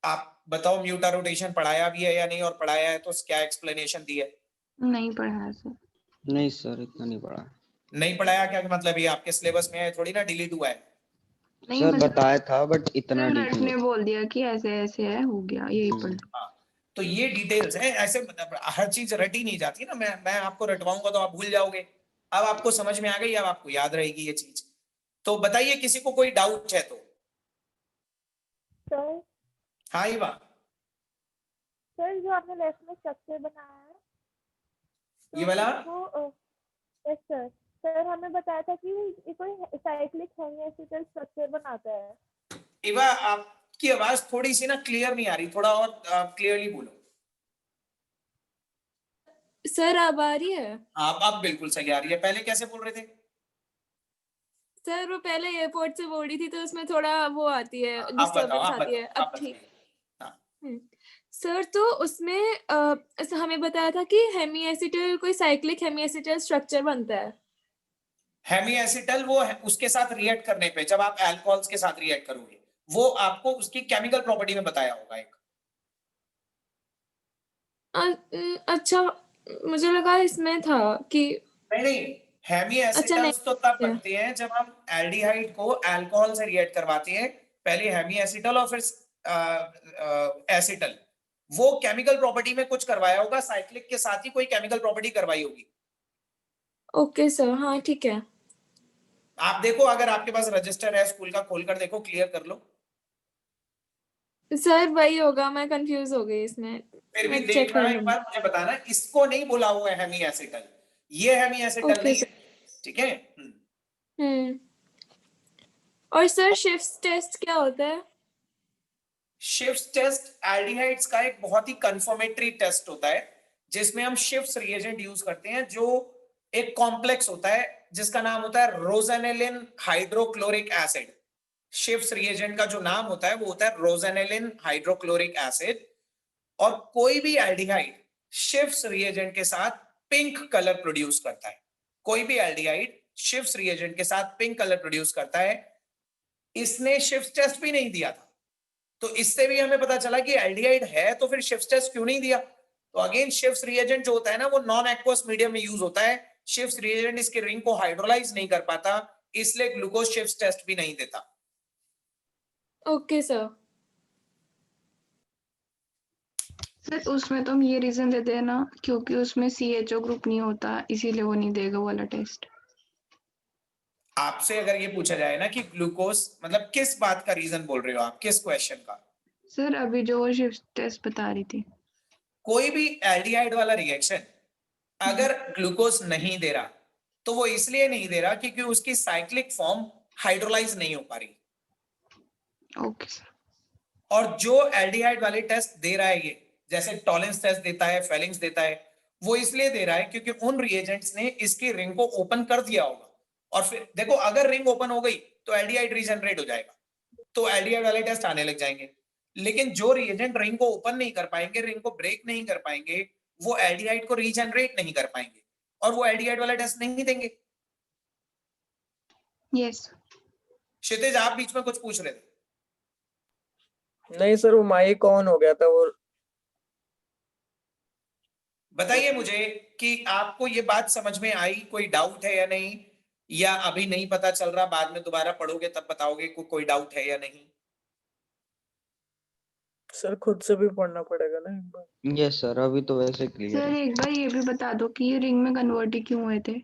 आप बताओ म्यूटा रोटेशन पढ़ाया भी है या नहीं, और पढ़ाया है तो क्या एक्सप्लेनेशन दी है? नहीं पढ़ा है सर। नहीं सर, इतना नहीं पढ़ा। नहीं पढ़ाया क्या मतलब? ये आपके सिलेबस में है थोड़ी ना, डिलीट हुआ है। नहीं सर मतलब बताया था बट इतना सर डीप रट नहीं। ने बोल दिया कि ऐसे ऐसे है, हो गया यही पढ़। हाँ, तो ये डिटेल्स है। ऐसे मतलब हर चीज रटी नहीं जाती ना, मैं आपको रटवाऊंगा तो आप भूल जाओगे। अब आपको समझ में आ गई, अब आपको याद रहेगी ये चीज। तो बताइए किसी को कोई डाउट है तो। सर हाँ ईवा, सर जो आपने लेफ्ट में स्ट्रक्चर बनाया है तो ये वाला? वो यस सर। सर हमें बताया था कि ये कोई साइक्लिक हेमिएसिकल स्ट्रक्चर बनाता है। ईवा, आपकी आवाज थोड़ी सी ना क्लियर नहीं आ रही, थोड़ा और क्लियरली बोलो। सर अब आ रही है? आप बिल्कुल सही आ रही है। पहले कैसे बोल रहे थे? सर वो पहले एयरपोर्ट से बोल रही थी तो उसमें थोड़ा वो आती है, आप डिस्टर्बेंस बताओ, आती है। अब आप ठीक। बताइए। हाँ। सर तो उसमें हमें बताया था कि हेमिएसिटल कोई साइक्लिक हेमिएसिटल स्ट्रक्चर बनता है। हेमिएसिटल वो है, उसके साथ रिएक्ट करने पे, जब आप अल्कोहल्स के साथ रिएक्ट करोगे, वो आपको उसकी केमिकल प्रॉपर्टी में बताया होगा एक। अच्छा, मुझे लगा इसमें था कि नहीं, हेमिएसिटल्स नहीं तो तब बनते हैं जब हम एल्डिहाइड को अल्कोहल से रिएक्ट करवाते हैं। पहले हेमिएसिटल और फिर एसिटल। वो केमिकल प्रॉपर्टी में कुछ करवाया होगा, साइक्लिक के साथ ही कोई केमिकल प्रॉपर्टी करवाई होगी। ओके सर, हाँ ठीक है। आप देखो, अगर आपके पास रजिस्टर है स्कूल का, खोल कर देखो, क्लियर कर लो। सर वही होगा, मैं कंफ्यूज हो गई इसमें। फिर भी मैं चेक देखना, कर एक बार मुझे बताना। इसको नहीं बोला हुआ है हेमिएसिटल, ये हेमिएसिटल ओके नहीं सर। है, ठीक है? और सर शिफ्ट टेस्ट क्या होता है? शिफ्ट टेस्ट एल्डिहाइड्स का एक बहुत ही कंफर्मेटरी टेस्ट होता है, जिसमें हम शिफ्ट रिएजेंट यूज करते हैं, जो एक कॉम्प्लेक्स होता है जिसका नाम होता है रोजेनेलिन हाइड्रोक्लोरिक एसिड। शिफ्ट रिएजेंट का जो नाम होता है वो होता है रोजेनेलिन हाइड्रोक्लोरिक एसिड। और कोई भी एल्डिहाइड शिफ्स रिएजेंट के साथ पिंक कलर प्रोड्यूस करता है। कोई भी एल्डिहाइड शिफ्स रिएजेंट के साथ पिंक कलर प्रोड्यूस करता है। इसने शिफ्ट टेस्ट भी नहीं दिया था, तो इससे भी हमें पता चला कि एल्डिहाइड है, तो फिर शिफ्ट टेस्ट क्यों नहीं दिया? तो अगेन शिफ्स रिएजेंट जो होता है ना, वो नॉन एक्वस मीडियम में यूज होता है। शिफ्स रिएजेंट इसके रिंग को हाइड्रोलाइज नहीं कर पाता, इसलिए ग्लूकोज शिफ्ट टेस्ट भी नहीं देता। Okay sir. सर उसमें तो हम ये रीजन देते हैं ना, क्योंकि उसमें CHO ग्रुप नहीं होता, इसीलिए वो नहीं देगा वो वाला टेस्ट। आपसे अगर ये पूछा जाए ना कि ग्लूकोज मतलब किस बात का रीजन बोल रहे हो आप, किस क्वेश्चन का? सर अभी जो वो शिफ्ट टेस्ट बता रही थी। कोई भी एल्डिहाइड वाला रिएक्शन अगर ग्लूकोज नहीं दे रहा, तो वो इसलिए नहीं दे रहा क्योंकि उसकी साइक्लिक फॉर्म हाइड्रोलाइज नहीं हो पा रही। Okay sir. और जो एल्डिहाइड वाले टेस्ट दे रहा है, ये जैसे टॉलेंस टेस्ट देता है, फेलिंग्स देता है, वो इसलिए दे रहा है क्योंकि उन रिएजेंट्स ने इसकी रिंग को ओपन कर दिया होगा। और फिर देखो, अगर रिंग ओपन हो गई तो एल्डिहाइड रीजनरेट हो जाएगा, तो एल्डिहाइड वाले टेस्ट आने लग जाएंगे। लेकिन जो रिएजेंट रिंग को ओपन नहीं कर पाएंगे, रिंग को ब्रेक नहीं कर पाएंगे, वो एल्डिहाइड को रीजनरेट नहीं कर पाएंगे, और वो एल्डिहाइड वाला टेस्ट नहीं देंगे। यस। क्षितिज, आप बीच में कुछ पूछ रहे थे? नहीं सर, वो माइक ऑन हो गया था वो। बताइए मुझे कि आपको ये बात समझ में आई, कोई डाउट है या नहीं, या अभी नहीं पता चल रहा, बाद में दोबारा पढ़ोगे तब बताओगे कोई डाउट है या नहीं? सर खुद से भी पढ़ना पड़ेगा ना एक बार। यस सर, अभी तो वैसे क्लियर सर है। एक बार ये भी बता दो कि ये रिंग में कन्वर्ट ही क्यों हुए थे?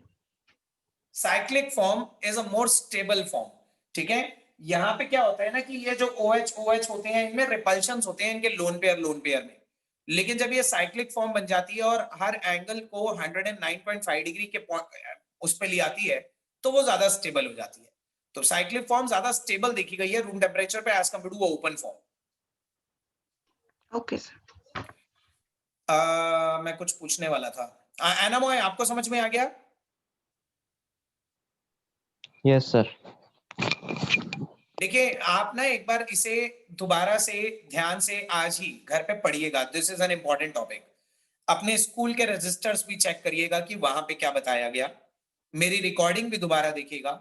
Cyclic form is a more stable form, ठीक है। यहाँ पे क्या होता है ना कि ये जो OH होते हैं, इनमें रिपल्शंस होते हैं इनके लोन पेयर में। लेकिन जब ये साइक्लिक फॉर्म बन जाती है और हर एंगल को 109.5 डिग्री के उस पे ले आती है, तो वो ज्यादा स्टेबल हो जाती है। तो साइक्लिक फॉर्म ज्यादा स्टेबल देखी गई है रूम टेम्परेचर पे as compare to open form. Okay sir. मैं कुछ पूछने वाला था। एनामॉय, आपको समझ में आ गया? Yes sir. देखिए, आप ना एक बार इसे दोबारा से ध्यान से आज ही घर पे पढ़िएगा। This is an important topic. अपने स्कूल के रजिस्टर्स भी चेक करिएगा कि वहां पे क्या बताया गया। मेरी रिकॉर्डिंग भी दोबारा देखिएगा,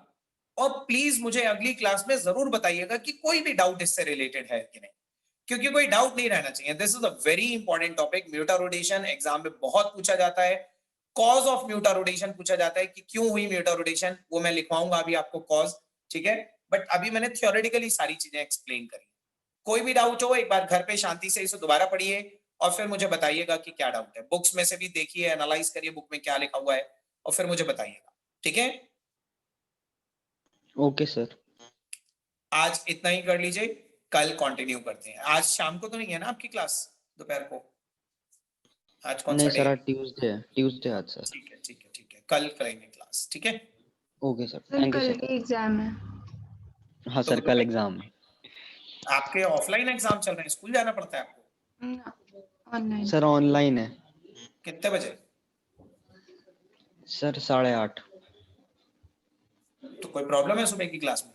और प्लीज मुझे अगली क्लास में जरूर बताइएगा कि कोई भी डाउट इससे रिलेटेड है कि नहीं, क्योंकि कोई डाउट नहीं रहना चाहिए। This is a very important topic. Mutarotation exam में बहुत पूछा जाता है। कॉज ऑफ म्यूटारोटेशन पूछा जाता है कि क्यों हुई म्यूटारोटेशन, वो मैं लिखवाऊंगा अभी आपको कॉज, ठीक है। बट अभी मैंने थियोरेटिकली सारी चीजें एक्सप्लेन करी। कोई भी डाउट हो, एक बार घर पे शांति से इसे दोबारा पढ़िए और फिर मुझे बताइएगा कि क्या डाउट है। बुक्स में से भी देखिए, एनालाइज करिए बुक में क्या लिखा हुआ है, और फिर मुझे बताइएगा, ठीक है। Okay sir. आज इतना ही कर लीजिए, कल कंटिन्यू करते हैं। आज शाम को तो नहीं है ना आपकी क्लास, दोपहर को? आज कौन सा नहीं डे सर, है? आज ट्यूसडे आज सर। ठीक है, ठीक है, ठीक है, कल करेंगे क्लास, ठीक है। Okay sir, sir thank you कल सर। भी एग्जाम है। हाँ सर, कल एग्जाम है। आपके ऑफलाइन एग्जाम चल रहे हैं, स्कूल जाना पड़ता है आपको? ऑनलाइन। सर ऑनलाइन है कितने बजे? सर, 8:30। तो कोई प्रॉब्लम है सुबह की क्लास में?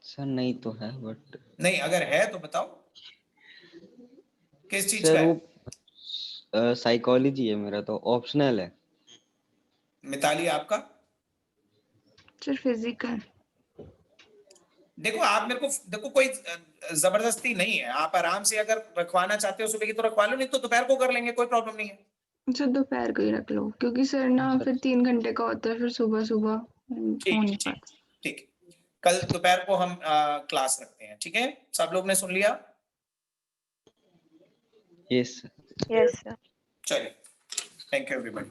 सर नहीं तो है, बट नहीं, अगर है तो बताओ किस चीज का सर है? वो साइकोलॉजी है मेरा, तो ऑप्शनल है। मिताली, आपका? Sir physical. देखो, आप मेरे को देखो, कोई जबरदस्ती नहीं है। आप आराम से अगर रखवाना चाहते हो सुबह की तो रखवा लो, नहीं तो दोपहर को कर लेंगे, कोई प्रॉब्लम नहीं है। सर दोपहर को ही रख लो, क्योंकि सर ना फिर 3 घंटे का होता है, फिर सुबह सुबह हो ठीक नहीं ठीक पाता। ठीक। कल दोपहर को हम क्लास रखते हैं, ठीक है। सब लोग ने सुन लिया? Yes sir. Yes sir. चलिए, thank you everybody.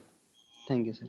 Thank you sir.